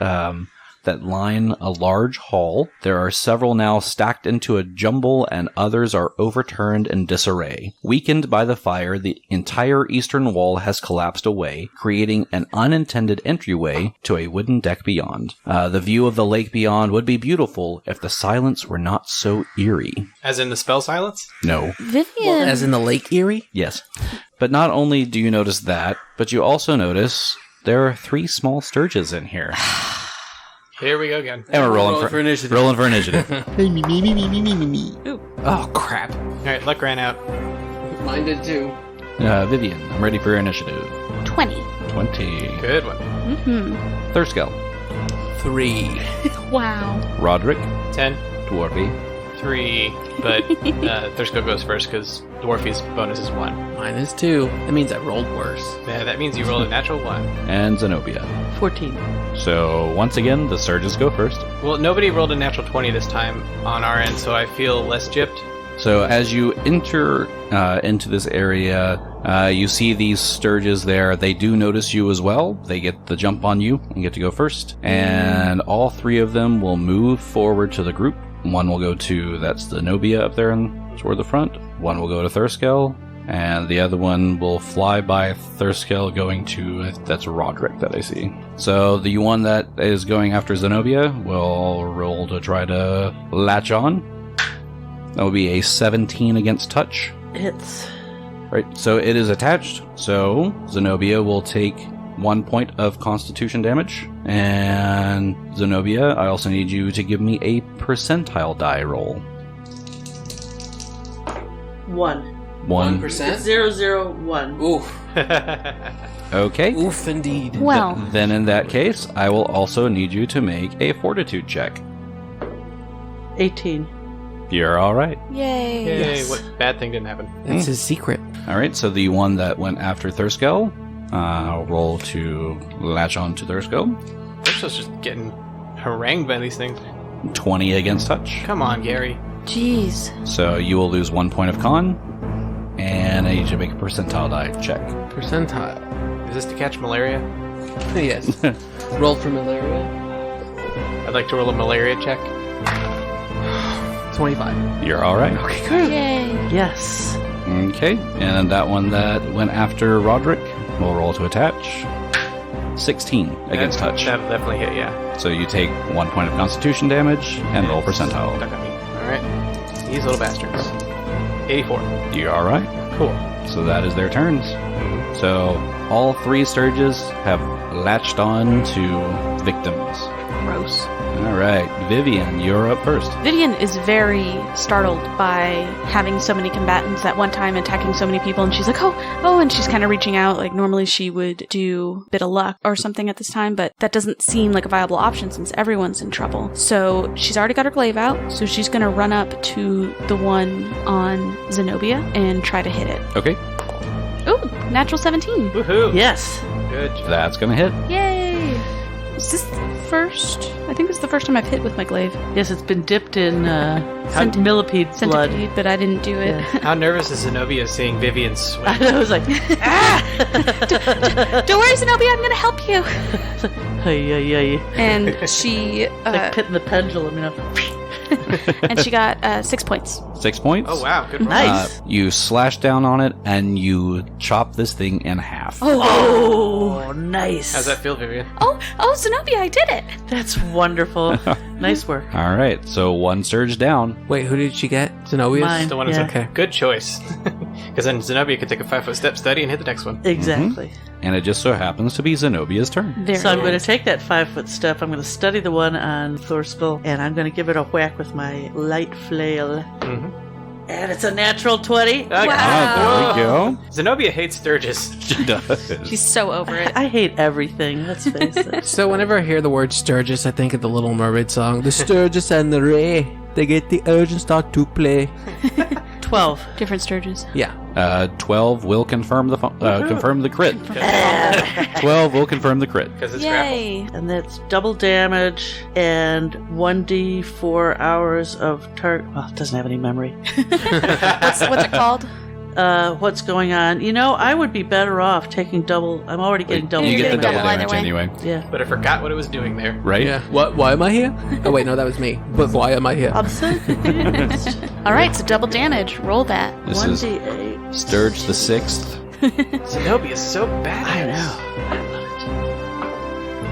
Speaker 4: that line a large hall. There are several now stacked into a jumble, and others are overturned in disarray. Weakened by the fire, the entire eastern wall has collapsed away, creating an unintended entryway to a wooden deck beyond. The view of the lake beyond would be beautiful if the silence were not so eerie.
Speaker 3: As in the spell silence?
Speaker 4: No.
Speaker 2: Vivian.
Speaker 1: As in the Lake Erie?
Speaker 4: Yes. But not only do you notice that, but you also notice there are 3 small sturges in here.
Speaker 3: Here we go again.
Speaker 4: And we're rolling for
Speaker 1: initiative.
Speaker 4: Rolling for initiative.
Speaker 1: Oh, crap.
Speaker 3: All right, luck ran out.
Speaker 1: Mine did too.
Speaker 4: Vivian, I'm ready for your initiative.
Speaker 2: 20.
Speaker 4: 20.
Speaker 3: Good one.
Speaker 2: Mm-hmm.
Speaker 4: Thurskill.
Speaker 1: 3.
Speaker 2: Wow.
Speaker 4: Roderick.
Speaker 3: 10,
Speaker 4: Dwarfy.
Speaker 3: 3, but Thurskill goes first because Dwarfy's bonus is 1.
Speaker 1: Mine is 2. That means I rolled worse.
Speaker 3: Yeah, that means you rolled a natural 1.
Speaker 4: And Zenobia.
Speaker 5: 14.
Speaker 4: So, once again, the surges go first.
Speaker 3: Well, nobody rolled a natural 20 this time on our end, so I feel less gypped.
Speaker 4: So, as you enter into this area, you see these sturges there. They do notice you as well. They get the jump on you and get to go first. And all 3 of them will move forward to the group. One will go to, that's Zenobia up there toward the front. One will go to Thurskill. And the other one will fly by Thurskill going to, that's Roderick that I see. So the one that is going after Zenobia will roll to try to latch on. That will be a 17 against touch.
Speaker 5: Hits.
Speaker 4: Right, so it is attached. So Zenobia will take 1 point of constitution damage. And Zenobia, I also need you to give me a percentile die roll.
Speaker 5: 1.
Speaker 1: 1%?
Speaker 5: 001.
Speaker 1: Oof.
Speaker 4: Okay.
Speaker 1: Oof, indeed.
Speaker 2: Well.
Speaker 4: Then in that case, I will also need you to make a fortitude check.
Speaker 5: 18.
Speaker 4: You're all right.
Speaker 2: Yay.
Speaker 3: Yay,
Speaker 5: Yes.
Speaker 3: what bad thing didn't happen?
Speaker 1: That's his secret.
Speaker 4: All right, so the one that went after Thurskill, roll to latch on to Thurskill.
Speaker 3: Thurskill's just getting harangued by these things.
Speaker 4: 20 against touch.
Speaker 3: Come on, Gary.
Speaker 2: Jeez.
Speaker 4: So you will lose 1 point of con, and I need you to make a percentile die check.
Speaker 1: Percentile.
Speaker 3: Is this to catch malaria?
Speaker 1: Yes. Roll for malaria.
Speaker 3: I'd like to roll a malaria check.
Speaker 1: 25.
Speaker 4: You're all right.
Speaker 1: Okay, good.
Speaker 2: Yay.
Speaker 5: Yes.
Speaker 4: Okay, and that one that went after Roderick will roll to attach. 16 against touch.
Speaker 3: That'll definitely hit, yeah.
Speaker 4: So you take 1 point of constitution damage and roll percentile.
Speaker 3: Stuck on me. Alright. These little bastards. 84.
Speaker 4: You're all right.
Speaker 3: Cool.
Speaker 4: So that is their turns. So all 3 Sturges have latched on to victims.
Speaker 2: Gross.
Speaker 4: All right, Vivian, you're up first.
Speaker 2: Vivian is very startled by having so many combatants at one time attacking so many people, and she's like, oh, and she's kind of reaching out. Like, normally she would do a bit of luck or something at this time, but that doesn't seem like a viable option since everyone's in trouble. So she's already got her glaive out, so she's going to run up to the one on Zenobia and try to hit it.
Speaker 4: Okay,
Speaker 2: Ooh, natural 17.
Speaker 3: Woohoo!
Speaker 5: Yes.
Speaker 3: Good job.
Speaker 4: that's going to hit.
Speaker 2: Yay! Is this the first? I think this is the first time I've hit with my glaive.
Speaker 5: Yes, it's been dipped in millipede blood.
Speaker 2: Centipede, but I didn't do it.
Speaker 5: Yeah.
Speaker 3: How nervous is Zenobia seeing Vivian swim?
Speaker 5: I was like,
Speaker 2: Don't worry, Zenobia, I'm gonna help you.
Speaker 5: hey.
Speaker 2: And she
Speaker 5: Like pitting the pendulum, you know.
Speaker 2: and she got 6 points.
Speaker 4: 6 points.
Speaker 3: Oh, wow. Good roll.
Speaker 5: Nice.
Speaker 4: You slash down on it and you chop this thing in half.
Speaker 5: Oh, nice.
Speaker 3: How's that feel, Vivian?
Speaker 2: Oh, Zenobia, I did it.
Speaker 5: That's wonderful. Nice work.
Speaker 4: All right, so 1 surge down.
Speaker 1: Wait, who did she get? Zenobia's?
Speaker 5: Mine.
Speaker 3: The one who's
Speaker 5: Yeah.
Speaker 1: Okay.
Speaker 3: Good choice. Because then Zenobia could take a 5-foot step, study, and hit the next one.
Speaker 5: Exactly.
Speaker 4: And it just so happens to be Zenobia's turn.
Speaker 2: Very
Speaker 5: So I'm going to
Speaker 2: nice.
Speaker 5: take that 5-foot step. I'm going to study the one on Thorskill, and I'm going to give it a whack with my light flail.
Speaker 3: Mm-hmm.
Speaker 5: And it's a natural 20.
Speaker 2: Wow.
Speaker 4: Ah, there we go.
Speaker 3: Zenobia hates Sturgis.
Speaker 4: She does.
Speaker 2: She's so over it.
Speaker 5: I hate everything. Let's face it.
Speaker 1: So whenever I hear the word Sturgis, I think of the Little Mermaid song. The Sturgis and the Ray, they get the urge and start to play.
Speaker 5: 12.
Speaker 2: Different Sturges.
Speaker 1: Yeah.
Speaker 4: 12 will confirm the confirm the crit. 12 will confirm the crit.
Speaker 3: Because it's grappled.
Speaker 2: Yay.
Speaker 5: And that's double damage and 1d4 hours of target. Well, it doesn't have any memory.
Speaker 2: What's it called?
Speaker 5: What's going on? You know, I would be better off taking double. I'm already getting double.
Speaker 4: You get the
Speaker 2: Double
Speaker 4: double
Speaker 2: either
Speaker 4: damage
Speaker 2: way.
Speaker 4: anyway,
Speaker 5: Yeah.
Speaker 3: But I forgot what it was doing there.
Speaker 4: right?
Speaker 1: Yeah. What? Why am I here? Oh wait, no, that was me. But why am I here?
Speaker 5: I'm so confused.
Speaker 2: All right, so double damage. Roll that.
Speaker 4: This is
Speaker 5: 1d8.
Speaker 4: Sturge the 6th.
Speaker 3: Zenobia is so bad.
Speaker 5: I know.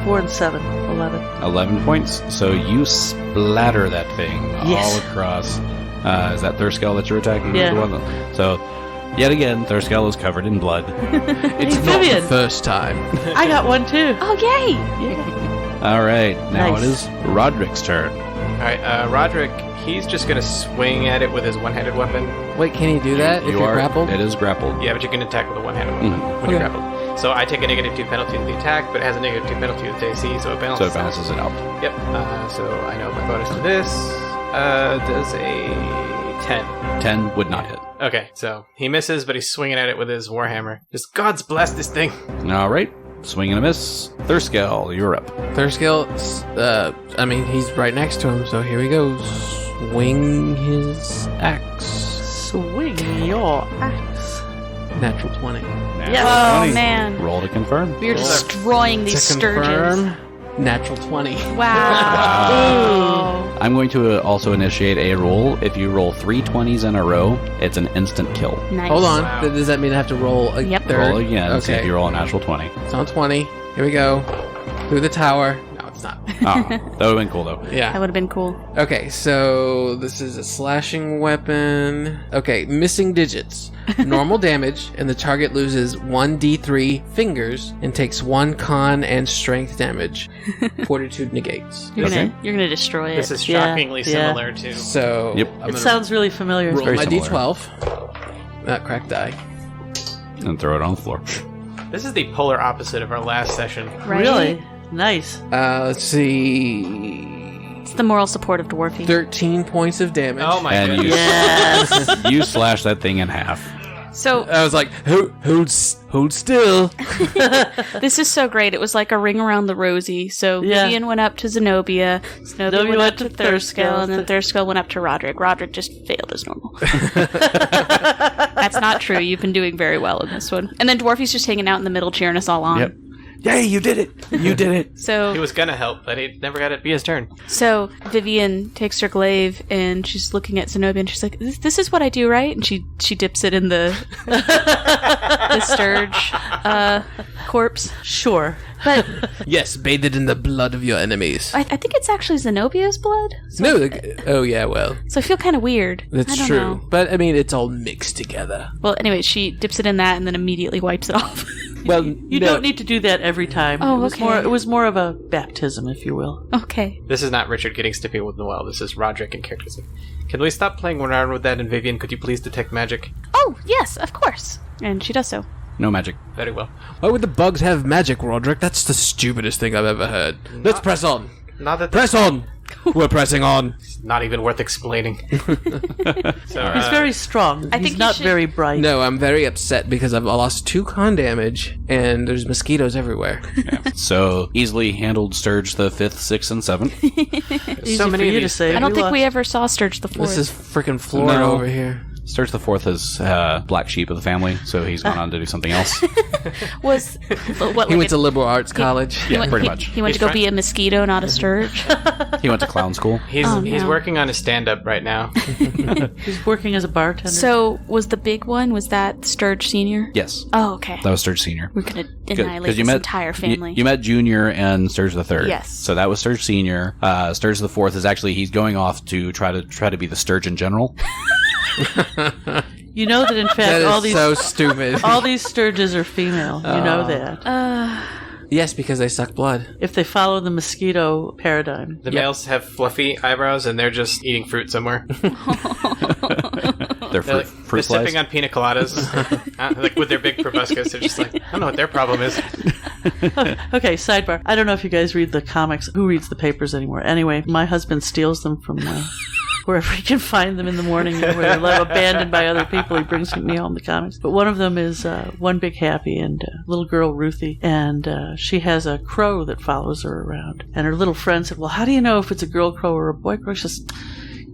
Speaker 5: 4 and 7. 11.
Speaker 4: 11 points. So you splatter that thing
Speaker 5: Yes.
Speaker 4: all across. Is that Thurskill that you're attacking?
Speaker 5: Yeah.
Speaker 4: The one so, yet again, Thurskill is covered in blood.
Speaker 1: It's
Speaker 5: Hey,
Speaker 1: not the
Speaker 5: Vivian.
Speaker 1: first time.
Speaker 5: I got one too.
Speaker 2: Oh, yay.
Speaker 5: Yeah.
Speaker 4: All right, now
Speaker 5: Nice.
Speaker 3: Uh,
Speaker 4: it is Roderick's turn.
Speaker 3: Alright, Roderick, he's just going to swing at it with his one-handed weapon.
Speaker 1: Wait, can he do that if
Speaker 4: You
Speaker 1: you're
Speaker 4: are
Speaker 1: grappled?
Speaker 4: It is grappled.
Speaker 3: Yeah, but you can attack with a one-handed weapon when you're
Speaker 1: Okay.
Speaker 3: grappled. So I take a -2 penalty to the attack, but it has a -2 penalty to the AC, so it
Speaker 4: So
Speaker 3: balances.
Speaker 4: it balances it out.
Speaker 3: Yep. So I know my bonus to this does a 10.
Speaker 4: 10 would not hit.
Speaker 3: Okay, so he misses, but he's swinging at it with his warhammer. Just God's bless this thing.
Speaker 4: All right, swing and a miss. Thurskill, you're up.
Speaker 1: Thurskill, I mean, he's right next to him, so here he goes. Swing his axe.
Speaker 5: Swing your axe.
Speaker 1: Natural 20.
Speaker 5: Yes.
Speaker 2: Oh,
Speaker 4: 20.
Speaker 2: man.
Speaker 4: Roll to confirm.
Speaker 2: We're destroying these
Speaker 1: To
Speaker 2: sturgeons.
Speaker 1: confirm, natural 20.
Speaker 2: Wow.
Speaker 4: I'm going to also initiate a roll. If you roll 3 20s in a row, it's an instant kill.
Speaker 2: Nice.
Speaker 1: Hold on.
Speaker 3: Wow.
Speaker 1: Does that mean I have to roll a
Speaker 2: Yep.
Speaker 1: third?
Speaker 4: Roll again. See if
Speaker 1: Okay.
Speaker 4: you roll a natural 20.
Speaker 1: It's on 20. Here we go. Through the tower. No, it's not.
Speaker 4: Oh, that would have been cool though.
Speaker 1: Yeah.
Speaker 2: That would have been cool.
Speaker 1: Okay, so this is a slashing weapon. Okay, missing digits. Normal damage, and the target loses 1d3 fingers and takes 1 con and strength damage. Fortitude negates.
Speaker 2: You're
Speaker 4: Okay.
Speaker 2: gonna destroy it.
Speaker 3: This is
Speaker 5: Yeah,
Speaker 3: shockingly
Speaker 5: yeah.
Speaker 3: svery to...
Speaker 1: So
Speaker 4: Yep.
Speaker 1: I'm
Speaker 5: It
Speaker 1: gonna
Speaker 5: sounds really familiar.
Speaker 1: roll
Speaker 4: very
Speaker 1: my
Speaker 4: similar.
Speaker 1: d12. That cracked die.
Speaker 4: And throw it on the floor.
Speaker 3: This is the polar opposite of our last session.
Speaker 2: Right?
Speaker 5: Really? Nice.
Speaker 1: Let's see.
Speaker 2: It's the moral support of Dwarfy.
Speaker 1: 13 points of damage.
Speaker 3: Oh my
Speaker 4: And
Speaker 3: goodness.
Speaker 5: Yes.
Speaker 4: you slash that thing in half.
Speaker 2: So
Speaker 1: I was like, hold still.
Speaker 2: this is so great. It was like a ring around the rosy. So
Speaker 5: Yeah.
Speaker 2: Vivian went up to Zenobia. Zenobia went up to Thurskill, and then Thurskill went up to Roderick. Roderick just failed as normal. That's not true. You've been doing very well in this one. And then Dwarfy's just hanging out in the middle, cheering us all on.
Speaker 4: Yep. Yay, you did it! You did it!
Speaker 2: So
Speaker 3: He was gonna help, but he never got it be his turn.
Speaker 2: So Vivian takes her glaive and she's looking at Zenobia and she's like, "This is what I do, right?" And she dips it in the Sturge corpse.
Speaker 5: Sure.
Speaker 2: But
Speaker 1: Yes, bathe it in the blood of your enemies.
Speaker 2: I think it's actually Zenobia's blood. So,
Speaker 1: No, oh yeah, well,
Speaker 2: so I feel kind of weird. I
Speaker 1: that's
Speaker 2: don't
Speaker 1: true.
Speaker 2: know.
Speaker 1: But I mean, it's all mixed together.
Speaker 2: Well, anyway, she dips it in that and then immediately wipes it off.
Speaker 1: Well,
Speaker 5: You don't need to do that every time.
Speaker 2: Oh,
Speaker 5: it was
Speaker 2: okay.
Speaker 5: It was more of a baptism, if you will.
Speaker 2: Okay.
Speaker 3: This is not Richard getting stiffy with Noelle. This is Roderick and characters. Can we stop playing around with that? And Vivian, could you please detect magic?
Speaker 2: Oh, yes, of course. And she does so.
Speaker 4: No magic.
Speaker 3: Very well.
Speaker 1: Why would the bugs have magic, Roderick? That's the stupidest thing I've ever heard. Let's press on.
Speaker 3: Not that
Speaker 1: Press on. We're pressing on.
Speaker 3: it's not even worth explaining. So,
Speaker 5: He's very strong.
Speaker 2: I
Speaker 5: He's
Speaker 2: think you
Speaker 5: not
Speaker 2: should-
Speaker 5: very bright.
Speaker 1: No, I'm very upset because I've lost 2 con damage and there's mosquitoes everywhere.
Speaker 4: So, easily handled Sturge the 5th, 6th, and 7th.
Speaker 5: Easy
Speaker 3: so many
Speaker 5: for
Speaker 3: of
Speaker 5: you to
Speaker 3: these-
Speaker 5: say.
Speaker 2: I don't think
Speaker 5: lost.
Speaker 2: we ever saw Sturge the Fourth.
Speaker 1: This is freaking Florida
Speaker 4: No.
Speaker 1: over here.
Speaker 4: Sturge the 4th is black sheep of the family, so he's gone on to do something else.
Speaker 2: Was what?
Speaker 1: He
Speaker 2: like
Speaker 1: went
Speaker 2: a-
Speaker 1: to liberal arts college.
Speaker 2: he
Speaker 4: Yeah,
Speaker 2: went-
Speaker 4: pretty
Speaker 2: he-
Speaker 4: much.
Speaker 2: He went
Speaker 3: He's
Speaker 2: to go
Speaker 3: try-
Speaker 2: be a mosquito, not a Sturge.
Speaker 4: He went to clown school.
Speaker 3: he's
Speaker 2: Oh,
Speaker 3: he's
Speaker 2: no.
Speaker 3: working on a stand-up right now.
Speaker 5: He's working as a bartender.
Speaker 2: So was the big one? Was that Sturge Senior?
Speaker 4: Yes,
Speaker 2: Oh, okay.
Speaker 4: that was Sturge Senior.
Speaker 2: We're gonna annihilate
Speaker 4: you
Speaker 2: this
Speaker 4: met
Speaker 2: entire family.
Speaker 4: You met Junior and Sturge the 3rd.
Speaker 2: Yes.
Speaker 4: So that was Sturge Senior. Sturge the 4th is actually he's going off to try to be the Sturgeon General.
Speaker 5: you know that in fact
Speaker 1: That
Speaker 5: all
Speaker 1: is
Speaker 5: these
Speaker 1: so stupid.
Speaker 5: all these Sturges are female. You know that.
Speaker 1: Yes, because they suck blood.
Speaker 5: If they follow the mosquito paradigm.
Speaker 3: The males have fluffy eyebrows, and they're just eating fruit somewhere.
Speaker 4: They're
Speaker 3: They're,
Speaker 4: fruit
Speaker 3: they're sipping
Speaker 4: flies.
Speaker 3: on pina coladas, like with their big proboscis. They're just like, I don't know what their problem is.
Speaker 5: Okay, sidebar. I don't know if you guys read the comics. Who reads the papers anymore? Anyway, my husband steals them from wherever he can find them in the morning, where they're left abandoned by other people. He brings me home the comics. But one of them is One Big Happy and little girl Ruthie, and she has a crow that follows her around. And her little friend said, "Well, how do you know if it's a girl crow or a boy crow?" She says,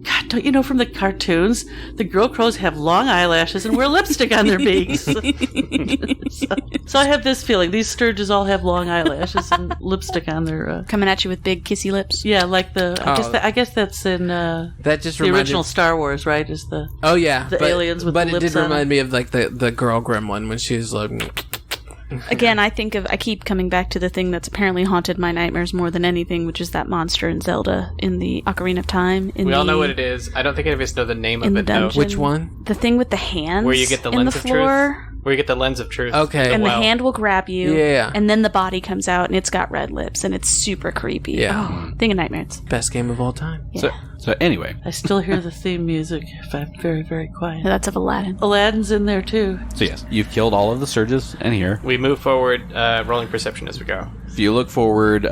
Speaker 5: "God, don't you know from the cartoons, the girl crows have long eyelashes and wear lipstick on their beaks." so I have this feeling these Sturges all have long eyelashes and lipstick on their.
Speaker 2: Coming at you with big kissy lips.
Speaker 5: Yeah, like the. I guess that's in
Speaker 1: That just
Speaker 5: the
Speaker 1: reminded
Speaker 5: original Star Wars, right? Is the.
Speaker 1: Oh yeah,
Speaker 5: the aliens with
Speaker 1: but
Speaker 5: the
Speaker 1: it
Speaker 5: lips
Speaker 1: did
Speaker 5: on
Speaker 1: remind me of like the girl gremlin when she was like.
Speaker 2: Again, I keep coming back to the thing that's apparently haunted my nightmares more than anything, which is that monster in Zelda in the Ocarina of Time.
Speaker 3: We all know what it is. I don't think any of us know the name
Speaker 2: in
Speaker 3: of
Speaker 2: the
Speaker 3: it, though.
Speaker 2: dungeon.
Speaker 1: Which one?
Speaker 2: The thing with the hands
Speaker 3: Where you get the
Speaker 2: in
Speaker 3: lens
Speaker 2: the
Speaker 3: of
Speaker 2: floor.
Speaker 3: truth. Where you get the lens of truth.
Speaker 1: Okay.
Speaker 2: And
Speaker 3: Well.
Speaker 2: the hand will grab you.
Speaker 1: Yeah.
Speaker 2: And then the body comes out and it's got red lips and it's super creepy.
Speaker 1: Yeah.
Speaker 2: Oh, thing of nightmares.
Speaker 1: Best game of all time.
Speaker 4: So anyway,
Speaker 5: I still hear the theme music if I'm very, very quiet.
Speaker 2: That's of Aladdin.
Speaker 5: Aladdin's in there too.
Speaker 4: so yes, you've killed all of the Sturges in here.
Speaker 3: We move forward, rolling perception as we go.
Speaker 4: If you look forward,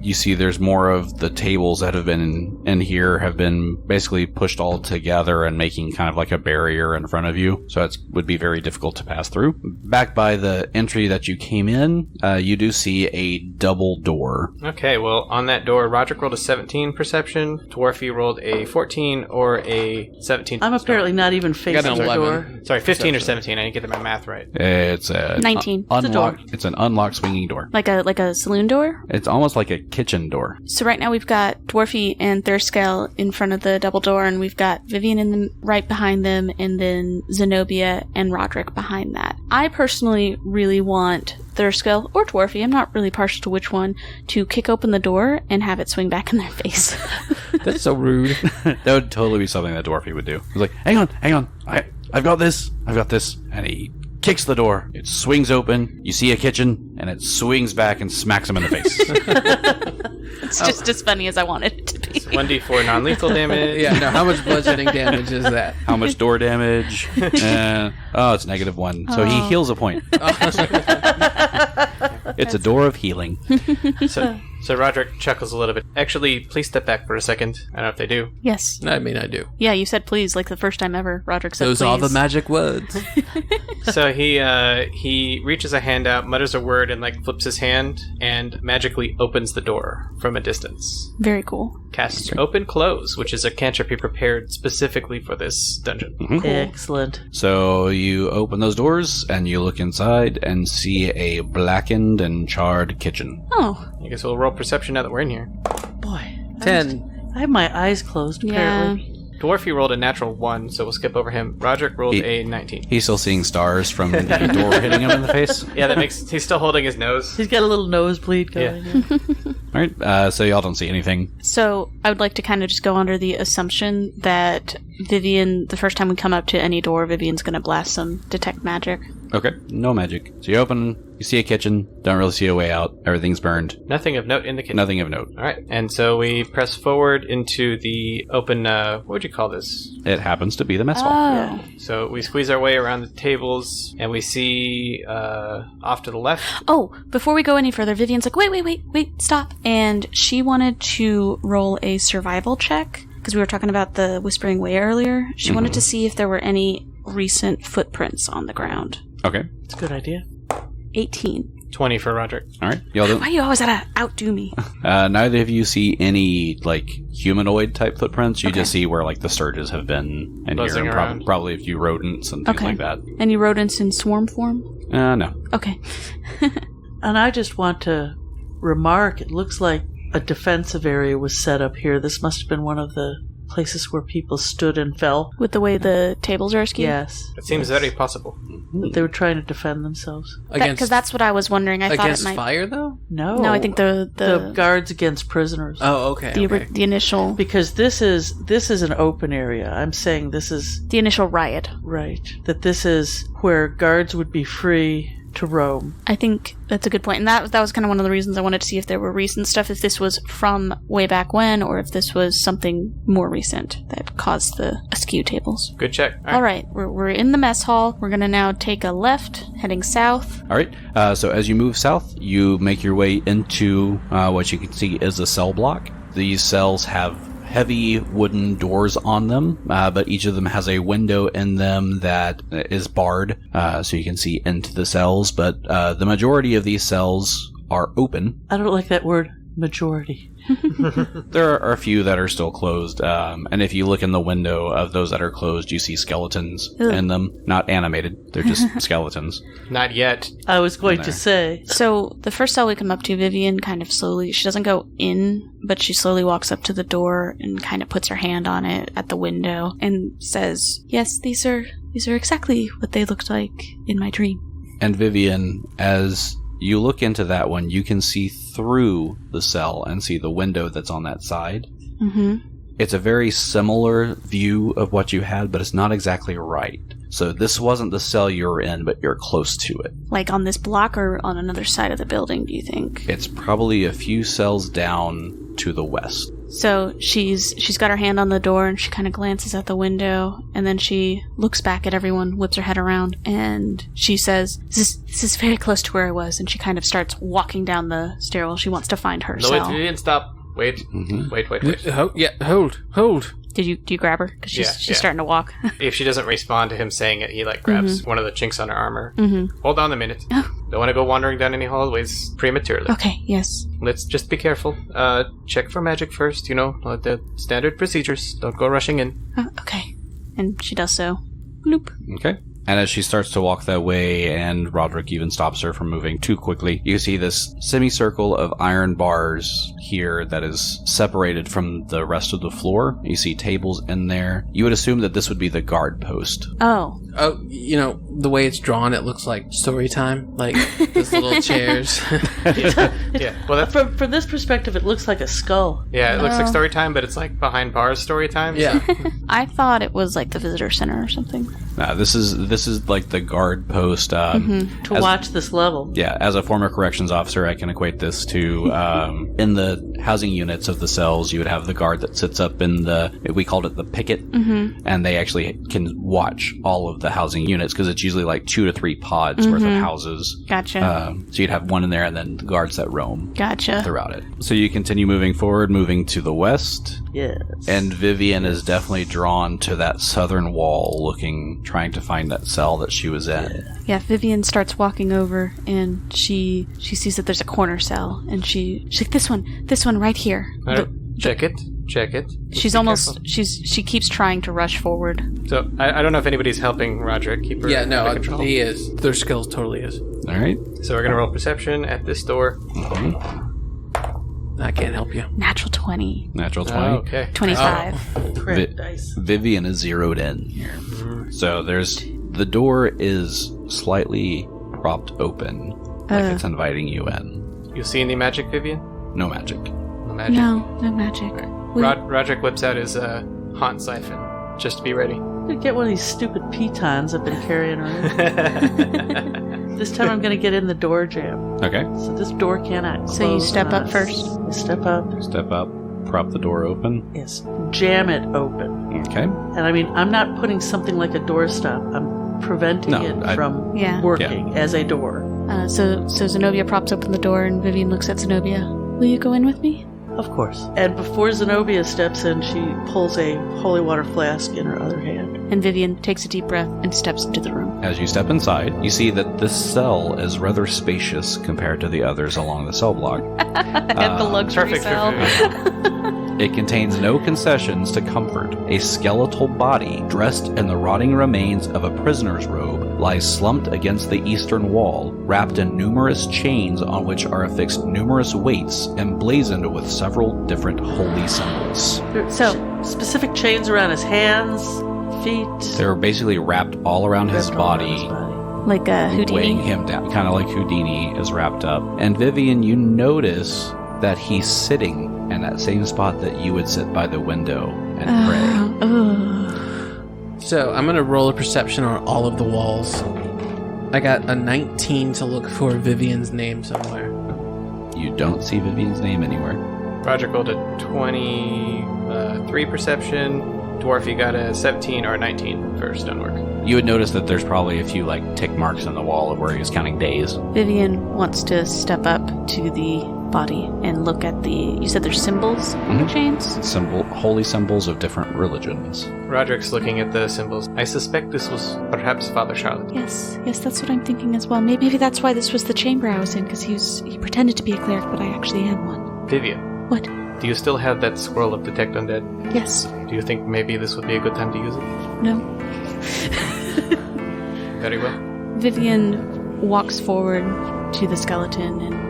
Speaker 4: you see there's more of the tables that have been in here have been basically pushed all together and making kind of like a barrier in front of you. So it would be very difficult to pass through. Back by the entry that you came in, you do see a double door.
Speaker 3: Okay, well, on that door, Roderick rolled a 17 perception, Dwarfy rolled a 14 or a 17.
Speaker 5: I'm apparently not even facing
Speaker 1: an
Speaker 5: the
Speaker 1: 11.
Speaker 5: door.
Speaker 3: Sorry, 15 or 17. I didn't get my math right.
Speaker 4: It's a
Speaker 2: 19.
Speaker 5: It's a door.
Speaker 4: It's an unlocked swinging door.
Speaker 2: Like a saloon door.
Speaker 4: It's almost like a kitchen door.
Speaker 2: So right now we've got Dwarfy and Thurskill in front of the double door, and we've got Vivian right behind them, and then Zenobia and Roderick behind that. I personally really want Thurskill or Dwarfy, I'm not really partial to which one, to kick open the door and have it swing back in their face.
Speaker 1: That's so rude.
Speaker 4: That would totally be something that Dwarfy would do. He's like, hang on, I've got this, and he kicks the door. It swings open. You see a kitchen, and it swings back and smacks him in the face.
Speaker 2: It's just as funny as I want it to be.
Speaker 3: 1d4 non-lethal damage.
Speaker 1: Yeah, no, how much bludgeoning damage is that?
Speaker 4: How much door damage? It's -1. So he heals a point. It's a door of healing.
Speaker 3: So Roderick chuckles a little bit. Actually, please step back for a second. I don't know if they do.
Speaker 2: Yes.
Speaker 1: I mean, I do.
Speaker 2: Yeah, you said please like the first time ever. Roderick said
Speaker 1: Those
Speaker 2: please.
Speaker 1: are the magic words.
Speaker 3: So he reaches a hand out, mutters a word, and like flips his hand, and magically opens the door from a distance.
Speaker 2: Very cool.
Speaker 3: Casts Open Close, which is a cantrip he prepared specifically for this dungeon.
Speaker 4: Mhm.
Speaker 5: Excellent.
Speaker 4: So you open those doors and you look inside and see a blackened and charred kitchen.
Speaker 2: Oh.
Speaker 3: I guess we'll roll perception now that we're in here.
Speaker 5: Boy.
Speaker 1: 10.
Speaker 5: I have my eyes closed, apparently.
Speaker 3: Dwarfy rolled a natural 1, so we'll skip over him. Roderick rolled a 19.
Speaker 4: He's still seeing stars from the door hitting him in the face.
Speaker 3: Yeah, that makes... He's still holding his nose.
Speaker 5: He's got a little nosebleed going.
Speaker 3: Yeah.
Speaker 4: All right, so y'all don't see anything.
Speaker 2: So I would like to kind of just go under the assumption that Vivian, the first time we come up to any door, Vivian's going to blast some detect magic.
Speaker 4: Okay, no magic. So you open, you see a kitchen, don't really see a way out. Everything's burned.
Speaker 3: Nothing of note in the kitchen.
Speaker 4: Nothing of note.
Speaker 3: All right, and so we press forward into the open, what would you call this?
Speaker 4: It happens to be the mess hall.
Speaker 2: Oh.
Speaker 3: So we squeeze our way around the tables, and we see off to the left.
Speaker 2: Oh, before we go any further, Vivian's like, wait, stop. And she wanted to roll a survival check, because we were talking about the Whispering Way earlier. She wanted to see if there were any recent footprints on the ground.
Speaker 4: Okay.
Speaker 5: It's a good idea.
Speaker 2: 18.
Speaker 3: 20 for Roderick.
Speaker 4: All right. Y'all don't,
Speaker 2: Why you always gotta outdo me?
Speaker 4: neither of you see any, like, humanoid type footprints. You
Speaker 2: Okay.
Speaker 4: just see where, like, the sturges have been in
Speaker 3: Buzzing
Speaker 4: here. And
Speaker 3: around.
Speaker 4: probably a few rodents and things
Speaker 2: Okay.
Speaker 4: like that.
Speaker 2: Any rodents in swarm form?
Speaker 4: No.
Speaker 2: Okay.
Speaker 5: And I just want to remark, it looks like a defensive area was set up here. This must have been one of the places where people stood and fell.
Speaker 2: With the way the tables are skewed?
Speaker 5: Yes.
Speaker 3: It seems very possible.
Speaker 5: That they were trying to defend themselves.
Speaker 2: Because that's what I was wondering. I thought it
Speaker 1: against
Speaker 2: might...
Speaker 1: fire, though?
Speaker 5: No.
Speaker 2: No, I think the
Speaker 5: guards against prisoners.
Speaker 1: Oh, okay.
Speaker 2: the initial
Speaker 5: Because this is an open area. I'm saying this is
Speaker 2: the initial riot.
Speaker 5: right. That this is where guards would be free to roam.
Speaker 2: I think that's a good point. And that was kind of one of the reasons I wanted to see if there were recent stuff, if this was from way back when, or if this was something more recent that caused the askew tables.
Speaker 3: Good check.
Speaker 2: All right, we're in the mess hall. We're going to now take a left, heading south.
Speaker 4: All right. So as you move south, you make your way into what you can see is a cell block. These cells have heavy wooden doors on them, but each of them has a window in them that is barred, so you can see into the cells. But the majority of these cells are open.
Speaker 5: I don't like that word, majority.
Speaker 4: There are a few that are still closed, and if you look in the window of those that are closed, you see skeletons in them. Not animated, they're just skeletons.
Speaker 3: Not yet.
Speaker 5: I was going
Speaker 4: In
Speaker 5: to
Speaker 4: there.
Speaker 5: say.
Speaker 2: So the first cell we come up to, Vivian kind of slowly, she doesn't go in, but she slowly walks up to the door and kind of puts her hand on it at the window and says, yes, these are exactly what they looked like in my dream.
Speaker 4: And Vivian, as you look into that one, you can see through the cell and see the window that's on that side.
Speaker 2: Mm-hmm.
Speaker 4: It's a very similar view of what you had, but it's not exactly right. So this wasn't the cell you were in, but you're close to it.
Speaker 2: Like on this block or on another side of the building, do you think?
Speaker 4: It's probably a few cells down to the west.
Speaker 2: So she's got her hand on the door and she kind of glances at the window and then she looks back at everyone, whips her head around, and she says, This is very close to where I was, and she kind of starts walking down the stairwell. She wants to find her
Speaker 3: No,
Speaker 2: cell.
Speaker 3: wait, Vivian, stop. Wait.
Speaker 4: Mhm.
Speaker 3: Wait.
Speaker 1: Hold.
Speaker 2: Do you grab her? Because she's
Speaker 3: Yeah.
Speaker 2: starting to walk.
Speaker 3: If she doesn't respond to him saying it, he like grabs one of the chinks on her armor.
Speaker 2: Mm-hmm.
Speaker 3: Hold on a minute.
Speaker 2: Oh.
Speaker 3: Don't want to go wandering down any hallways prematurely.
Speaker 2: Okay, yes.
Speaker 3: Let's just be careful. Check for magic first, the standard procedures. Don't go rushing in.
Speaker 2: Okay. And she does so. Bloop.
Speaker 4: Okay. And as she starts to walk that way, and Roderick even stops her from moving too quickly, you see this semicircle of iron bars here that is separated from the rest of the floor. You see tables in there. You would assume that this would be the guard post.
Speaker 2: Oh.
Speaker 1: Oh, the way it's drawn, it looks like story time. Like those little chairs.
Speaker 3: Yeah. Well, that's
Speaker 5: From this perspective, it looks like a skull.
Speaker 3: yeah. It looks like
Speaker 2: Oh.
Speaker 3: story time, but it's like behind bars story time.
Speaker 1: Yeah.
Speaker 2: I thought it was like the visitor center or something.
Speaker 4: This is like the guard post.
Speaker 5: To
Speaker 4: As-
Speaker 5: watch this level.
Speaker 4: Yeah, as a former corrections officer, I can equate this to in the housing units of the cells, you would have the guard that sits up we called it the picket, and they actually can watch all of the housing units because it's It's usually like 2 to 3 pods worth of houses.
Speaker 2: Gotcha.
Speaker 4: So you'd have one in there and then guards that roam
Speaker 2: Gotcha.
Speaker 4: throughout it. So you continue moving forward, moving to the west.
Speaker 5: Yes.
Speaker 4: And Vivian is definitely drawn to that southern wall, trying to find that cell that she was in.
Speaker 2: Yeah, Vivian starts walking over and she sees that there's a corner cell and she's like, this one right here.
Speaker 3: All right. Check it.
Speaker 2: She's almost she keeps trying to rush forward.
Speaker 3: So I don't know if anybody's helping Roderick keep her under control.
Speaker 1: He is. Their skills totally is.
Speaker 4: All right.
Speaker 3: So we're gonna roll perception at this door.
Speaker 1: I can't help you.
Speaker 2: Natural 20.
Speaker 4: Natural 20.
Speaker 3: Oh, okay.
Speaker 2: 25.
Speaker 5: Crit dice.
Speaker 4: Vivian is zeroed in here. So the door is slightly propped open, like it's inviting you in.
Speaker 3: You see any magic, Vivian?
Speaker 4: No magic.
Speaker 3: No magic.
Speaker 2: No magic.
Speaker 3: Roderick whips out his haunt siphon just to be ready.
Speaker 5: I'm gonna get one of these stupid pitons I've been carrying around. This time I'm gonna get in the door jam.
Speaker 4: Okay.
Speaker 5: So this door cannot close.
Speaker 2: So you step
Speaker 5: on
Speaker 2: up
Speaker 5: us.
Speaker 2: first.
Speaker 5: You step up.
Speaker 4: Step up, prop the door open.
Speaker 5: Yes. Jam it open.
Speaker 4: Okay.
Speaker 5: And I mean, I'm not putting something like a doorstop. I'm preventing it from working as a door.
Speaker 2: So Zenobia props open the door and Vivian looks at Zenobia. Will you go in with me?
Speaker 5: Of course. And before Zenobia steps in, she pulls a holy water flask in her other hand.
Speaker 2: And Vivian takes a deep breath and steps into the room.
Speaker 4: As you step inside, you see that this cell is rather spacious compared to the others along the cell block.
Speaker 2: And the luxury
Speaker 3: Perfect
Speaker 2: cell.
Speaker 3: for Vivian.
Speaker 4: It contains no concessions to comfort. A skeletal body, dressed in the rotting remains of a prisoner's robe, lies slumped against the eastern wall, wrapped in numerous chains on which are affixed numerous weights, emblazoned with several different holy symbols.
Speaker 2: So,
Speaker 5: specific chains around his hands, feet.
Speaker 4: They're basically wrapped all around his
Speaker 5: wrapped all around
Speaker 4: body,
Speaker 5: his body.
Speaker 2: like a
Speaker 4: weighing
Speaker 2: Houdini.
Speaker 4: him down, kind of like Houdini is wrapped up. And Vivian, you notice that he's sitting in that same spot that you would sit by the window and pray.
Speaker 1: So I'm going to roll a perception on all of the walls. I got a 19 to look for Vivian's name somewhere.
Speaker 4: You don't see Vivian's name anywhere.
Speaker 3: Roderick rolled a 23 perception. Dwarfy got a 17 or a 19 for stonework.
Speaker 4: You would notice that there's probably a few like tick marks on the wall of where he was counting days.
Speaker 2: Vivian wants to step up to the body and look at you said there's symbols on the chains?
Speaker 4: Holy symbols of different religions.
Speaker 3: Roderick's looking at the symbols. I suspect this was perhaps Father Charlotte.
Speaker 2: Yes, that's what I'm thinking as well. Maybe that's why this was the chamber I was in, because he pretended to be a cleric, but I actually am one.
Speaker 3: Vivian.
Speaker 2: What?
Speaker 3: Do you still have that scroll of Detect Undead?
Speaker 2: Yes.
Speaker 3: Do you think maybe this would be a good time to use it?
Speaker 2: No.
Speaker 3: Very well.
Speaker 2: Vivian walks forward to the skeleton and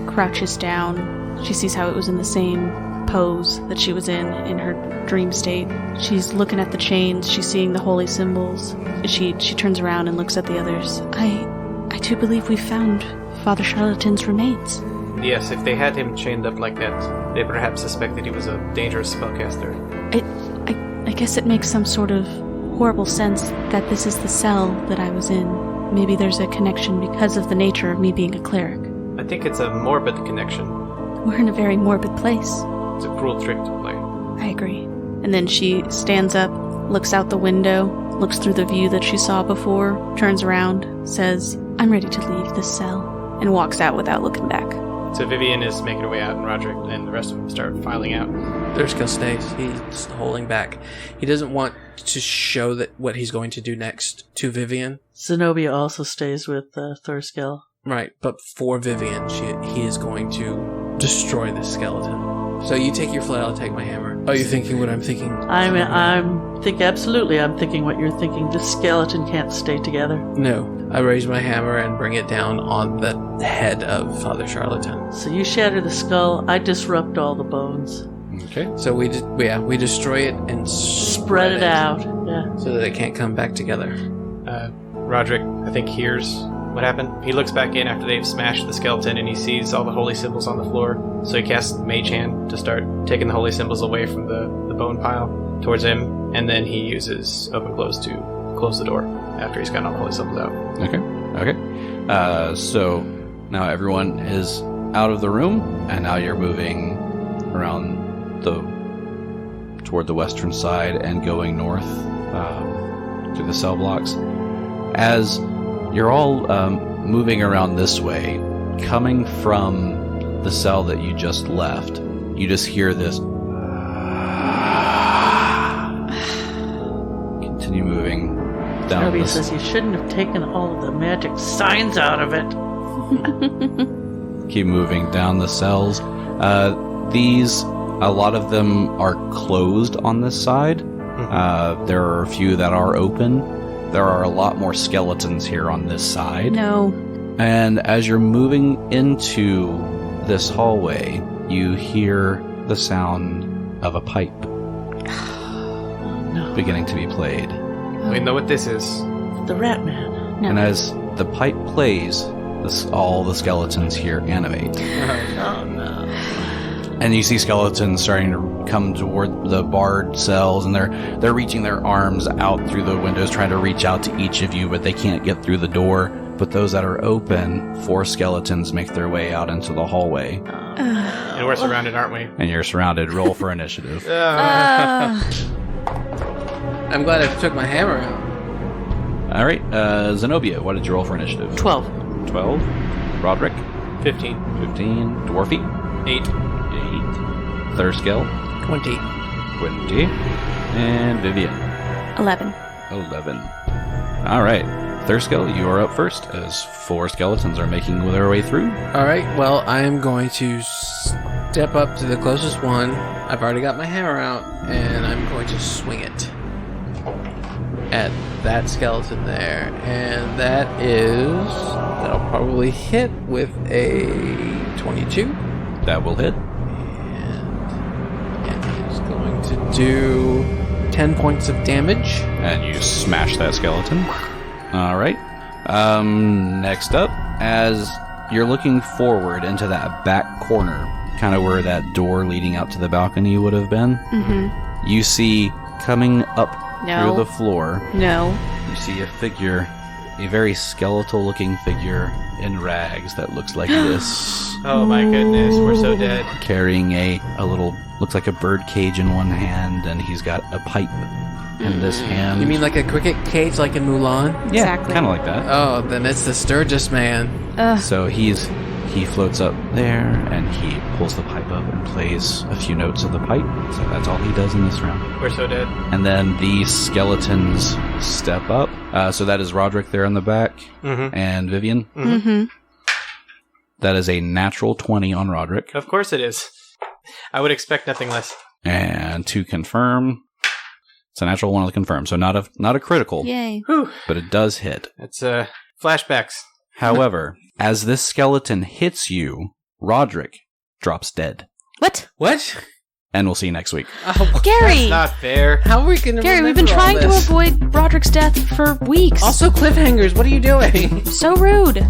Speaker 2: crouches down. She sees how it was in the same pose that she was in her dream state. She's looking at the chains. She's seeing the holy symbols. She turns around and looks at the others. I do believe we found Father Charlatan's remains.
Speaker 3: Yes, if they had him chained up like that, they perhaps suspected he was a dangerous spellcaster.
Speaker 2: I guess it makes some sort of horrible sense that this is the cell that I was in. Maybe there's a connection because of the nature of me being a cleric.
Speaker 3: I think it's a morbid connection.
Speaker 2: We're in a very morbid place.
Speaker 3: It's a cruel trick to play.
Speaker 2: I agree. And then she stands up, looks out the window, looks through the view that she saw before, turns around, says, I'm ready to leave this cell, and walks out without looking back.
Speaker 3: So Vivian is making her way out, and Roderick and the rest of them start filing out.
Speaker 1: Thurskill stays. He's holding back. He doesn't want to show that what he's going to do next to Vivian.
Speaker 5: Zenobia also stays with Thurskill.
Speaker 1: Right, but for Vivian, he is going to destroy the skeleton. So you take your flail, I'll take my hammer. Oh, you're thinking what I'm thinking?
Speaker 5: I'm thinking what you're thinking. This skeleton can't stay together.
Speaker 1: No. I raise my hammer and bring it down on the head of Father Charlatan.
Speaker 5: So you shatter the skull, I disrupt all the bones.
Speaker 4: Okay.
Speaker 1: So we destroy it and
Speaker 5: Spread it out. Yeah.
Speaker 1: so that it can't come back together.
Speaker 3: Roderick, I think, hears what happened. He looks back in after they've smashed the skeleton and he sees all the holy symbols on the floor. So he casts Mage Hand to start taking the holy symbols away from the bone pile towards him. And then he uses Open Close to close the door after he's gotten all the holy symbols out.
Speaker 4: Okay. So now everyone is out of the room, and now you're moving around toward the western side and going north through the cell blocks. As you're all moving around this way, coming from the cell that you just left, you just hear this. Continue moving down.
Speaker 5: Toby says you shouldn't have taken all of the magic signs out of it.
Speaker 4: Keep moving down the cells. These, a lot of them are closed on this side. There are a few that are open. There are a lot more skeletons here on this side.
Speaker 2: No.
Speaker 4: And as you're moving into this hallway, you hear the sound of a pipe beginning to be played.
Speaker 3: We know what this is.
Speaker 5: The Rat Man.
Speaker 2: No.
Speaker 4: And as the pipe plays, all the skeletons here animate.
Speaker 5: Oh no.
Speaker 4: And you see skeletons starting to come toward the barred cells, and they're reaching their arms out through the windows, trying to reach out to each of you, but they can't get through the door. But those that are open, 4 skeletons make their way out into the hallway.
Speaker 3: And we're surrounded, aren't we?
Speaker 4: And you're surrounded. Roll for initiative.
Speaker 1: I'm glad I took my hammer out.
Speaker 4: All right, Zenobia, what did you roll for initiative?
Speaker 5: 12.
Speaker 4: 12. Roderick?
Speaker 3: 15.
Speaker 4: 15. Dwarfy?
Speaker 3: 8.
Speaker 4: 8. Thurskill?
Speaker 1: 20.
Speaker 4: 20. And Vivian?
Speaker 2: 11.
Speaker 4: 11. All right. Thurskill, you are up first as 4 skeletons are making their way through.
Speaker 1: All right, well, I am going to step up to the closest one. I've already got my hammer out, and I'm going to swing it at that skeleton there. And that'll probably hit with a 22.
Speaker 4: That will hit.
Speaker 1: And he's going to do 10 points of damage.
Speaker 4: And you smash that skeleton. All right. Next up, as you're looking forward into that back corner, kind of where that door leading out to the balcony would have been, you see coming up through the floor, you see a figure, a very skeletal-looking figure in rags that looks like this.
Speaker 3: Oh my goodness, we're so dead.
Speaker 4: Carrying a little, looks like a bird cage in one hand, and he's got a pipe in this hand.
Speaker 1: You mean like a cricket cage like in Mulan?
Speaker 4: Yeah,
Speaker 2: Exactly.
Speaker 4: kind of like that.
Speaker 1: Oh, then it's the Sturgis man.
Speaker 4: So he floats up there, and he pulls the pipe up and plays a few notes of the pipe. So that's all he does in this round.
Speaker 3: We're so dead.
Speaker 4: And then the skeletons step up. So that is Roderick there in the back, and Vivian. That is a natural 20 on Roderick.
Speaker 3: Of course it is. I would expect nothing less.
Speaker 4: And to confirm, it's a natural 1 to confirm. So not a critical,
Speaker 2: Yay.
Speaker 4: but it does hit.
Speaker 3: It's flashbacks.
Speaker 4: However, as this skeleton hits you, Roderick drops dead.
Speaker 2: What?
Speaker 1: What?
Speaker 4: And we'll see you next week.
Speaker 1: Oh,
Speaker 2: Gary!
Speaker 3: That's not fair.
Speaker 1: how are we going to
Speaker 2: Gary, we've been trying to avoid Roderick's death for weeks.
Speaker 1: Also cliffhangers, what are you doing?
Speaker 2: So rude.